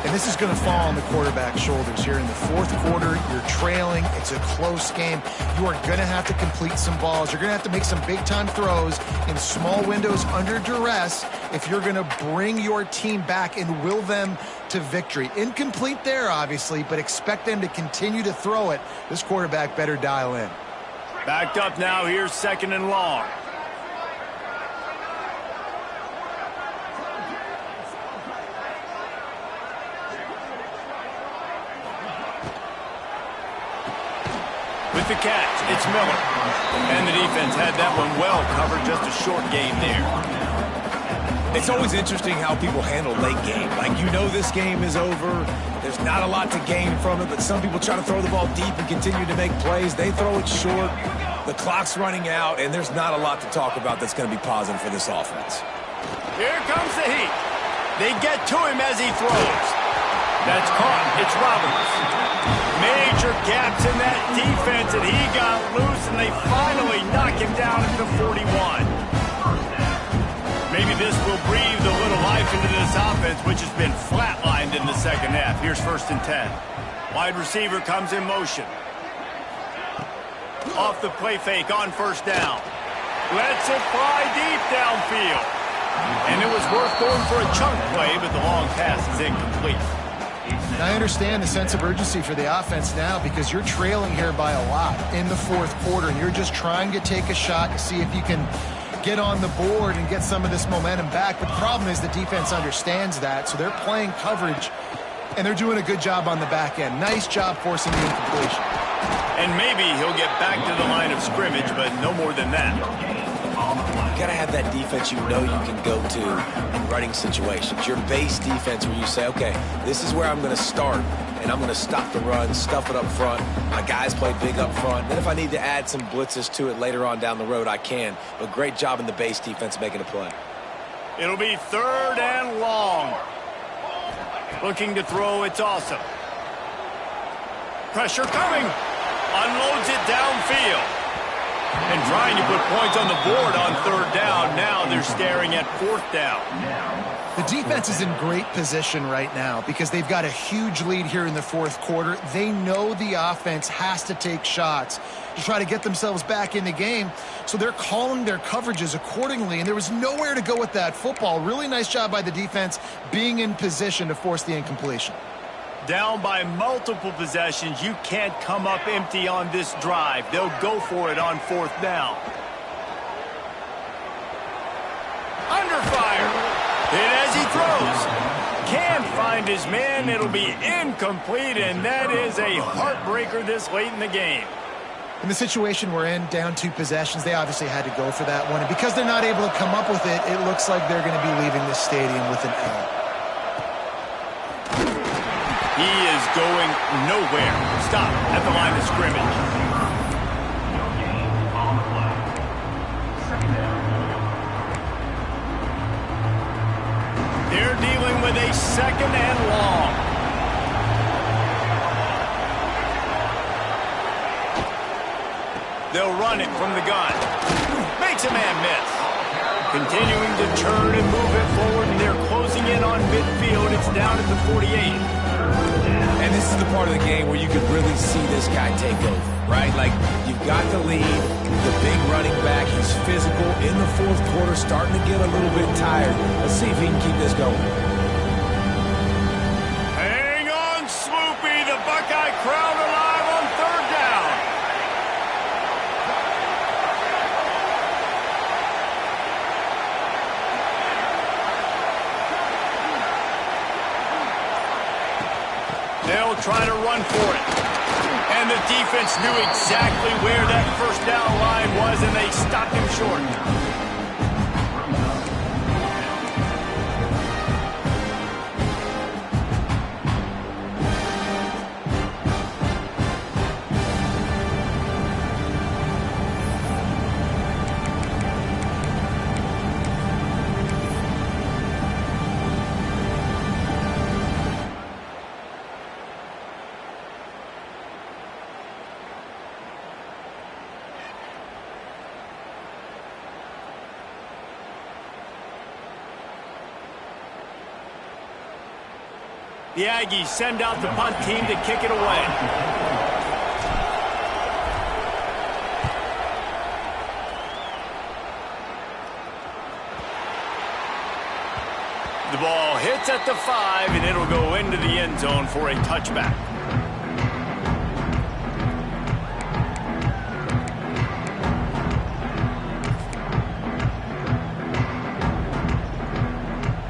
And this is going to fall on the quarterback's shoulders here in the 4th quarter. You're trailing. It's a close game. You are going to have to complete some balls. You're going to have to make some big-time throws in small windows under duress if you're going to bring your team back and will them to victory. Incomplete there, obviously, but expect them to continue to throw it. This quarterback better dial in. Backed up now. Here's 2nd and long. With the catch, it's Miller. And the defense had that one well covered, just a short game there. It's always interesting how people handle late game. Like, you know this game is over. There's not a lot to gain from it, but some people try to throw the ball deep and continue to make plays. They throw it short. The clock's running out, and there's not a lot to talk about that's going to be positive for this offense. Here comes the heat. They get to him as he throws. That's caught. It's Roberts. Major gaps in that defense, and he got loose, and they finally knock him down at the 41. Maybe this will breathe a little life into this offense, which has been flatlined in the second half. Here's 1st and 10. Wide receiver comes in motion. Off the play fake on 1st down. Lets it fly deep downfield. And it was worth going for a chunk play, but the long pass is incomplete. And I understand the sense of urgency for the offense now because you're trailing here by a lot in the 4th quarter, and you're just trying to take a shot to see if you can get on the board and get some of this momentum back. But the problem is the defense understands that, so they're playing coverage, and they're doing a good job on the back end. Nice job forcing the incompletion. And maybe he'll get back to the line of scrimmage, but no more than that. You got to have that defense you know you can go to in running situations. Your base defense where you say, okay, this is where I'm going to start, and I'm going to stop the run, stuff it up front. My guys play big up front. Then if I need to add some blitzes to it later on down the road, I can. But great job in the base defense making a play. It'll be 3rd and long. Looking to throw, it's Awesome. Pressure coming. Unloads it downfield. And trying to put points on the board on 3rd down. Now they're staring at 4th down. The defense is in great position right now because they've got a huge lead here in the 4th quarter. They know the offense has to take shots to try to get themselves back in the game. So they're calling their coverages accordingly, and there was nowhere to go with that football. Really nice job by the defense being in position to force the incompletion. Down by multiple possessions, you can't come up empty on this drive. They'll go for it on 4th down. Under fire. Hit as he throws. Can't find his man. It'll be incomplete, and that is a heartbreaker this late in the game. In the situation we're in, down 2 possessions, they obviously had to go for that one. And because they're not able to come up with it, it looks like they're going to be leaving this stadium with an L. He is going nowhere. Stop at the line of scrimmage. They're dealing with a 2nd and long. They'll run it from the gun. Makes a man miss. Continuing to turn and move it forward, and they're closing in on midfield. It's down at the 48. And this is the part of the game where you could really see this guy take over, right? Like, you've got the lead, the big running back, he's physical in the 4th quarter, starting to get a little bit tired. Let's see if he can keep this going. Hang on, Swoopy, the Buckeye crowd alive on 3rd down. They'll try to run for it. And the defense knew exactly where that 1st down line was, and they stopped him short. The Aggies send out the punt team to kick it away. The ball hits at the 5, and it'll go into the end zone for a touchback.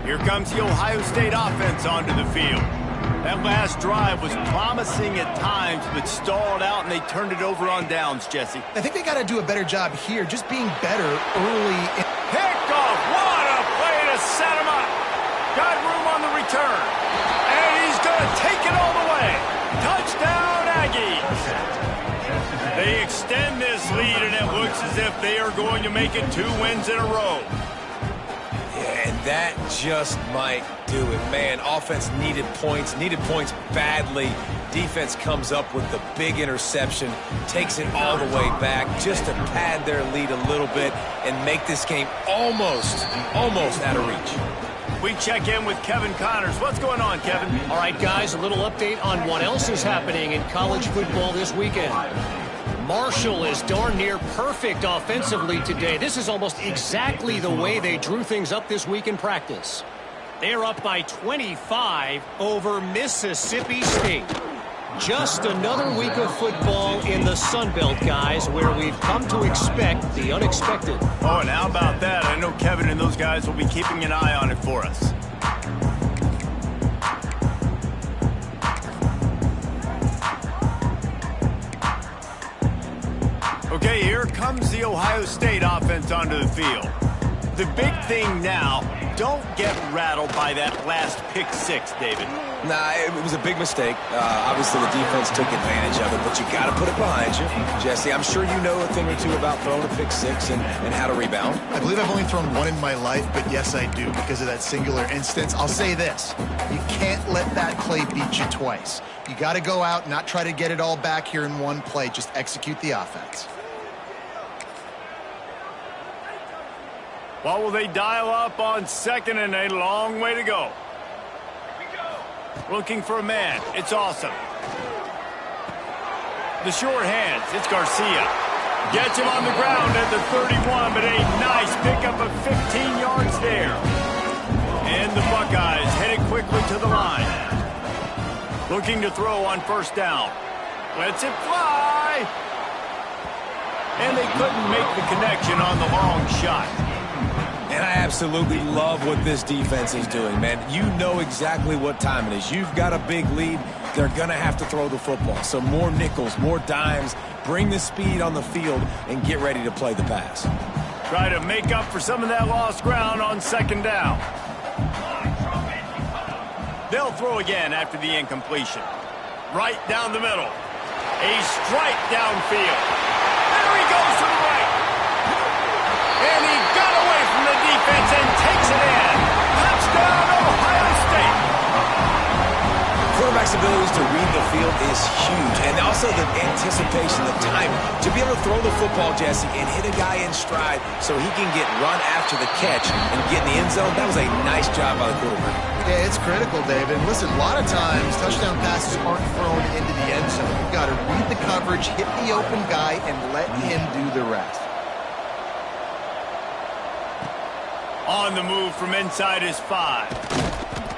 Here comes the Ohio State offense onto the field. That last drive was promising at times, but stalled out, and they turned it over on downs, Jesse. I think they got to do a better job here, just being better early. Pickoff! What a play to set him up! Got room on the return. And he's going to take it all the way. Touchdown, Aggies! They extend this lead, and it looks as if they are going to make it 2 wins in a row. And that just might do it. Man, offense needed points badly. Defense comes up with the big interception, takes it all the way back just to pad their lead a little bit and make this game almost out of reach. We check in with Kevin Connors. What's going on, Kevin? All right, guys, a little update on what else is happening in college football this weekend. Marshall is darn near perfect offensively today. This is almost exactly the way they drew things up this week in practice. They're up by 25 over Mississippi State. Just another week of football in the Sun Belt, guys, where we've come to expect the unexpected. Oh, and how about that? I know Kevin and those guys will be keeping an eye on it for us. Okay, here comes the Ohio State offense onto the field. The big thing now, don't get rattled by that last pick six, David. Nah, it was a big mistake. Obviously, the defense took advantage of it, but you got to put it behind you. Jesse, I'm sure you know a thing or two about throwing a pick six and how to rebound. I believe I've only thrown one in my life, but yes, I do because of that singular instance. I'll say this. You can't let that play beat you twice. You got to go out, not try to get it all back here in one play. Just execute the offense. What will they dial up on second and a long way to go? Looking for a man. It's awesome. The short hands. It's Garcia. Gets him on the ground at the 31, but a nice pickup of 15 yards there. And the Buckeyes headed quickly to the line. Looking to throw on first down. Lets it fly. And they couldn't make the connection on the long shot. And I absolutely love what this defense is doing, man. You know exactly what time it is. You've got a big lead. They're going to have to throw the football. So more nickels, more dimes, bring the speed on the field, and get ready to play the pass. Try to make up for some of that lost ground on second down. They'll throw again after the incompletion. Right down the middle. A strike downfield. There he goes to the right. And he got away from the defense and takes it in. Touchdown, Ohio State. Quarterback's abilities to read the field is huge. And also the anticipation, the time to be able to throw the football, Jesse, and hit a guy in stride so he can get run after the catch and get in the end zone. That was a nice job by the quarterback. Yeah, it's critical, David. Listen, a lot of times touchdown passes aren't thrown into the end zone. You've got to read the coverage, hit the open guy, and let him do the rest. On the move from inside his 5.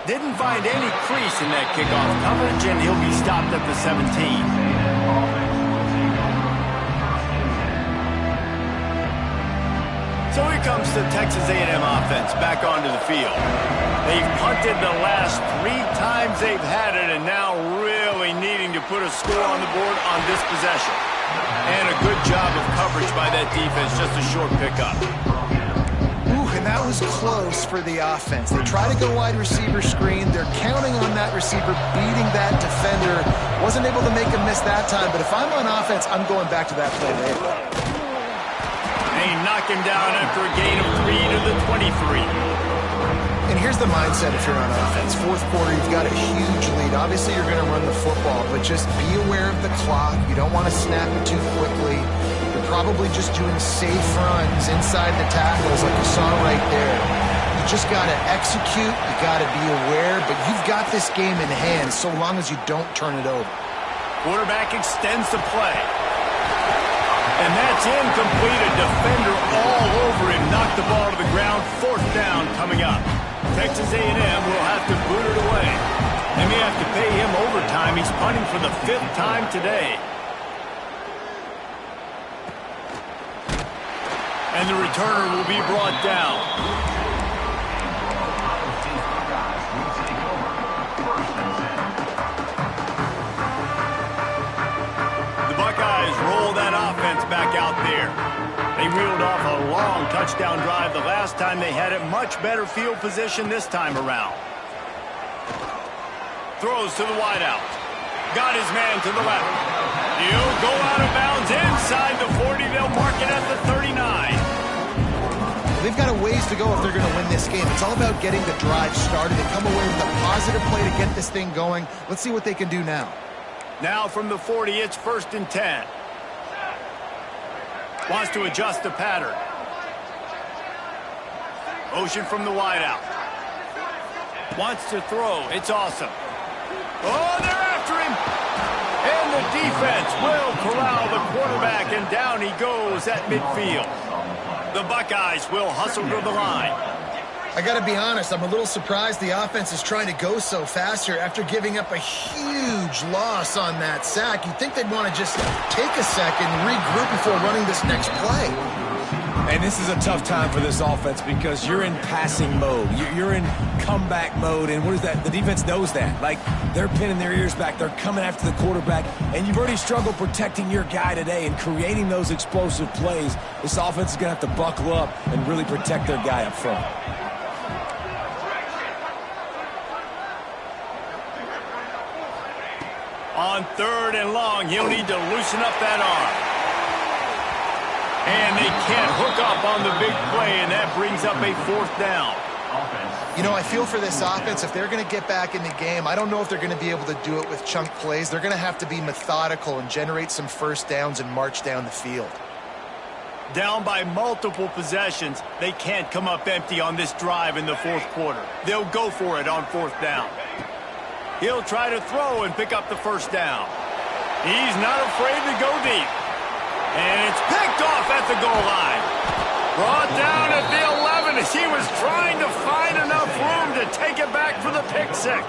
Didn't find any crease in that kickoff coverage, and he'll be stopped at the 17. So here comes the Texas A&M offense back onto the field. They've punted the last 3 times they've had it, and now really needing to put a score on the board on this possession. And a good job of coverage by that defense, just a short pickup. And that was close for the offense. They try to go wide receiver screen. They're counting on that receiver beating that defender. Wasn't able to make a miss that time, but if I'm on offense, I'm going back to that play later. They knock him down after a gain of 3 to the 23. And here's the mindset if you're on offense. Fourth quarter, you've got a huge lead. Obviously, you're going to run the football, but just be aware of the clock. You don't want to snap it too quickly. Probably just doing safe runs inside the tackles like you saw right there. You just got to execute. You got to be aware, but you've got this game in hand so long as you don't turn it over. Quarterback extends the play. And that's incomplete. A defender all over him. Knocked the ball to the ground. Fourth down coming up. Texas A&M will have to boot it away. They may have to pay him overtime. He's punting for the 5th time today. And the returner will be brought down. The Buckeyes roll that offense back out there. They reeled off a long touchdown drive the last time they had it. Much better field position this time around. Throws to the wideout. Got his man to the left. He'll go out of bounds inside the 40. They'll mark it at the 39. They've got a ways to go if they're going to win this game. It's all about getting the drive started. They come away with a positive play to get this thing going. Let's see what they can do now. Now from the 40, it's 1st and 10. Wants to adjust the pattern. Motion from the wideout. Wants to throw. It's awesome. Oh, they're after him. And the defense will corral the quarterback, and down he goes at midfield. The Buckeyes will hustle to the line. I got to be honest, I'm a little surprised the offense is trying to go so fast here after giving up a huge loss on that sack. You'd think they'd want to just take a second, regroup before running this next play. And this is a tough time for this offense because you're in passing mode. You're in comeback mode, and what is that? The defense knows that. Like, they're pinning their ears back. They're coming after the quarterback, and you've already struggled protecting your guy today and creating those explosive plays. This offense is going to have to buckle up and really protect their guy up front. On 3rd and long, he'll need to loosen up that arm. And they can't hook up on the big play, and that brings up a 4th down. You know, I feel for this offense, if they're going to get back in the game, I don't know if they're going to be able to do it with chunk plays. They're going to have to be methodical and generate some first downs and march down the field. Down by multiple possessions, they can't come up empty on this drive in the 4th quarter. They'll go for it on 4th down. He'll try to throw and pick up the 1st down. He's not afraid to go deep. And it's picked off at the goal line. Brought down at the 11 as he was trying to find enough room to take it back for the pick 6.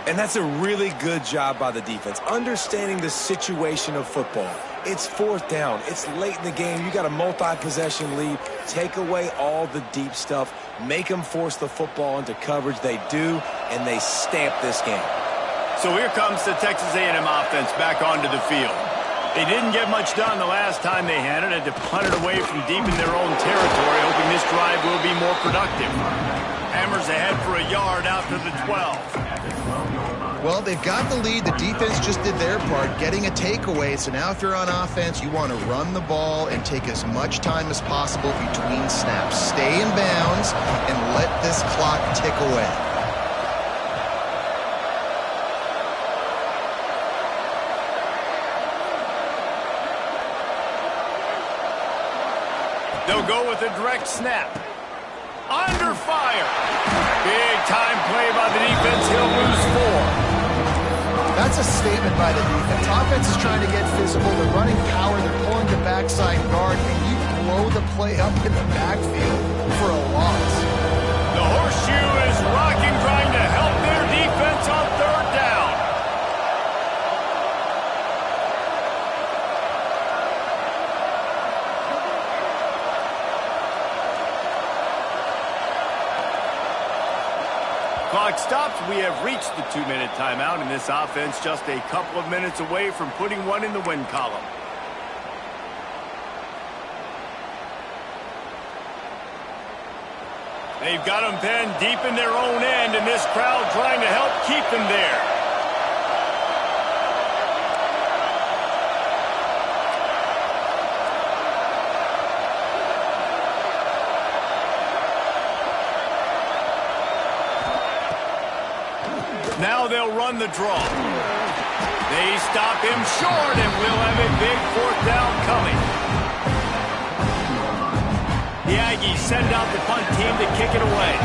And that's a really good job by the defense, understanding the situation of football. It's 4th down. It's late in the game. You got a multi-possession lead. Take away all the deep stuff. Make them force the football into coverage. They do, and they stamp this game. So here comes the Texas A&M offense back onto the field. They didn't get much done the last time they had it. Had to punt it away from deep in their own territory, hoping this drive will be more productive. Hammers ahead for a yard out to the 12. Well, they've got the lead. The defense just did their part, getting a takeaway. So now if you're on offense, you want to run the ball and take as much time as possible between snaps. Stay in bounds and let this clock tick away. They'll go with a direct snap. Under fire. Big time play by the defense. He'll lose 4. That's a statement by the defense. Offense is trying to get physical. They're running power. They're pulling the backside guard, and you blow the play up in the backfield for a loss. The horseshoe is rocking, trying to help their defense on 3rd down. Clock stops. We have reached the 2-minute timeout, and this offense just a couple of minutes away from putting one in the win column. They've got them pinned deep in their own end, and this crowd trying to help keep them there. Now they'll run the draw. They stop him short, and we'll have a big 4th down coming. The Aggies send out the punt team to kick it away.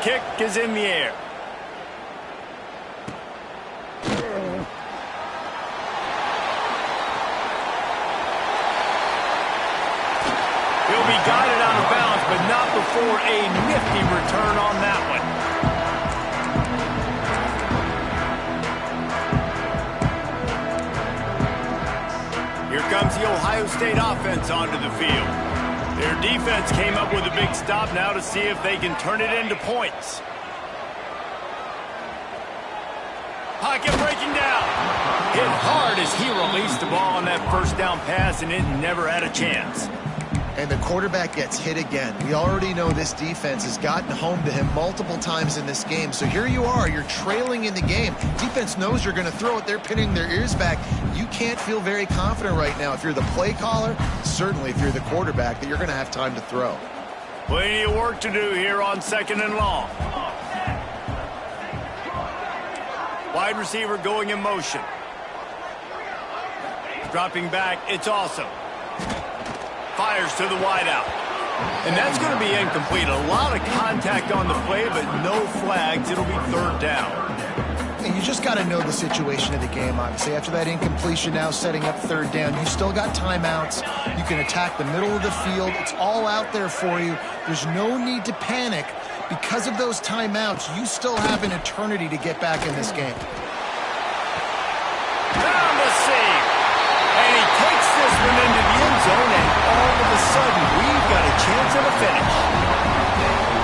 Kick is in the air. He'll be guided out of bounds, but not before a nifty return on that one. Here comes the Ohio State offense onto the field. Their defense came up with a big stop now to see if they can turn it into points. Pocket breaking down. Hit hard as he released the ball on that 1st down pass, and it never had a chance. and the quarterback gets hit again. We already know this defense has gotten home to him multiple times in this game. So here you are, you're trailing in the game. Defense knows you're going to throw it. They're pinning their ears back. You can't feel very confident right now if you're the play caller, certainly if you're the quarterback, that you're going to have time to throw. Plenty of work to do here on 2nd and long. Wide receiver going in motion. Dropping back, it's Awesome. Fires to the wideout. And that's going to be incomplete. A lot of contact on the play, but no flags. It'll be 3rd down. And you just got to know the situation of the game, obviously. After that incompletion, now setting up 3rd down, you still got timeouts. You can attack the middle of the field. It's all out there for you. There's no need to panic. Because of those timeouts, you still have an eternity to get back in this game. Down the seam. And he takes this one into the end zone, and all of a sudden, we've got a chance at a finish.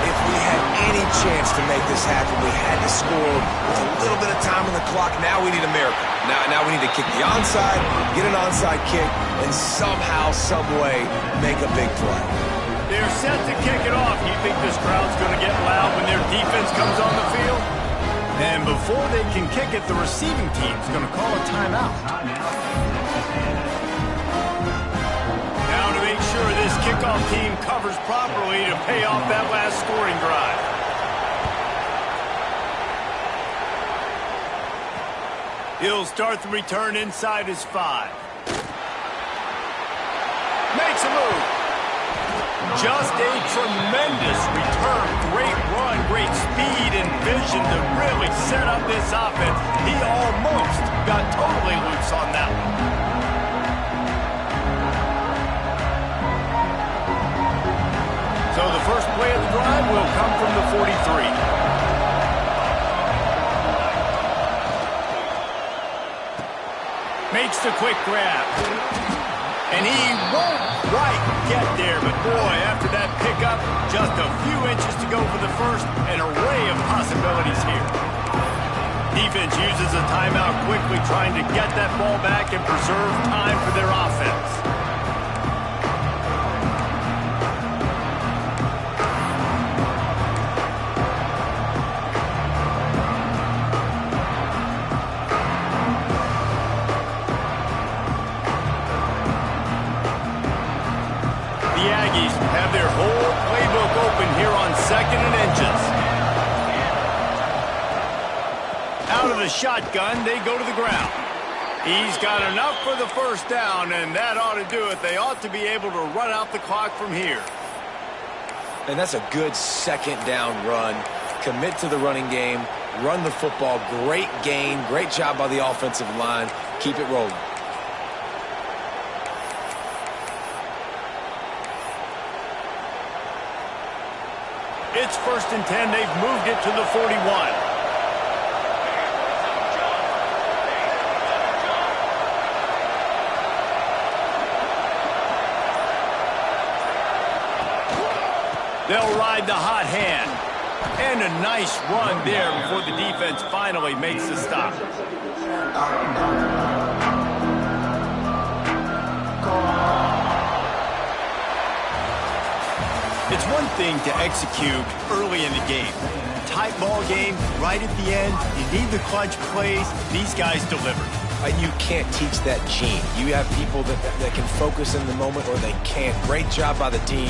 If we had any chance to make this happen, we had to score with a little bit of time on the clock. Now we need a miracle. Now we need to kick the onside, get an onside kick, and somehow, some way, make a big play. They're set to kick it off. You think this crowd's going to get loud when their defense comes on the field? And before they can kick it, the receiving team's going to call a timeout. Now to make sure this kickoff team covers properly to pay off that last scoring drive. He'll start the return inside his 5. Makes a move. Just a tremendous return. Great run, great speed and vision to really set up this offense. He almost got totally loose on that one. So the first play of the drive will come from the 43. Makes the quick grab. And he won't quite get there, but boy, after that pickup, just a few inches to go for the first, an array of possibilities here. Defense uses a timeout quickly, trying to get that ball back and preserve time for their offense. Have their whole playbook open here on 2nd and inches. Out of the shotgun, they go to the ground. He's got enough for the first down, and that ought to do it. They ought to be able to run out the clock from here. And that's a good 2nd down run. Commit to the running game, run the football. Great gain, great job by the offensive line. Keep it rolling. It's 1st and 10. They've moved it to the 41. They'll ride the hot hand. And a nice run there before the defense finally makes the stop. It's one thing to execute early in the game. Tight ball game, right at the end, you need the clutch plays. These guys deliver. You can't teach that gene. You have people that can focus in the moment or they can't. Great job by the team.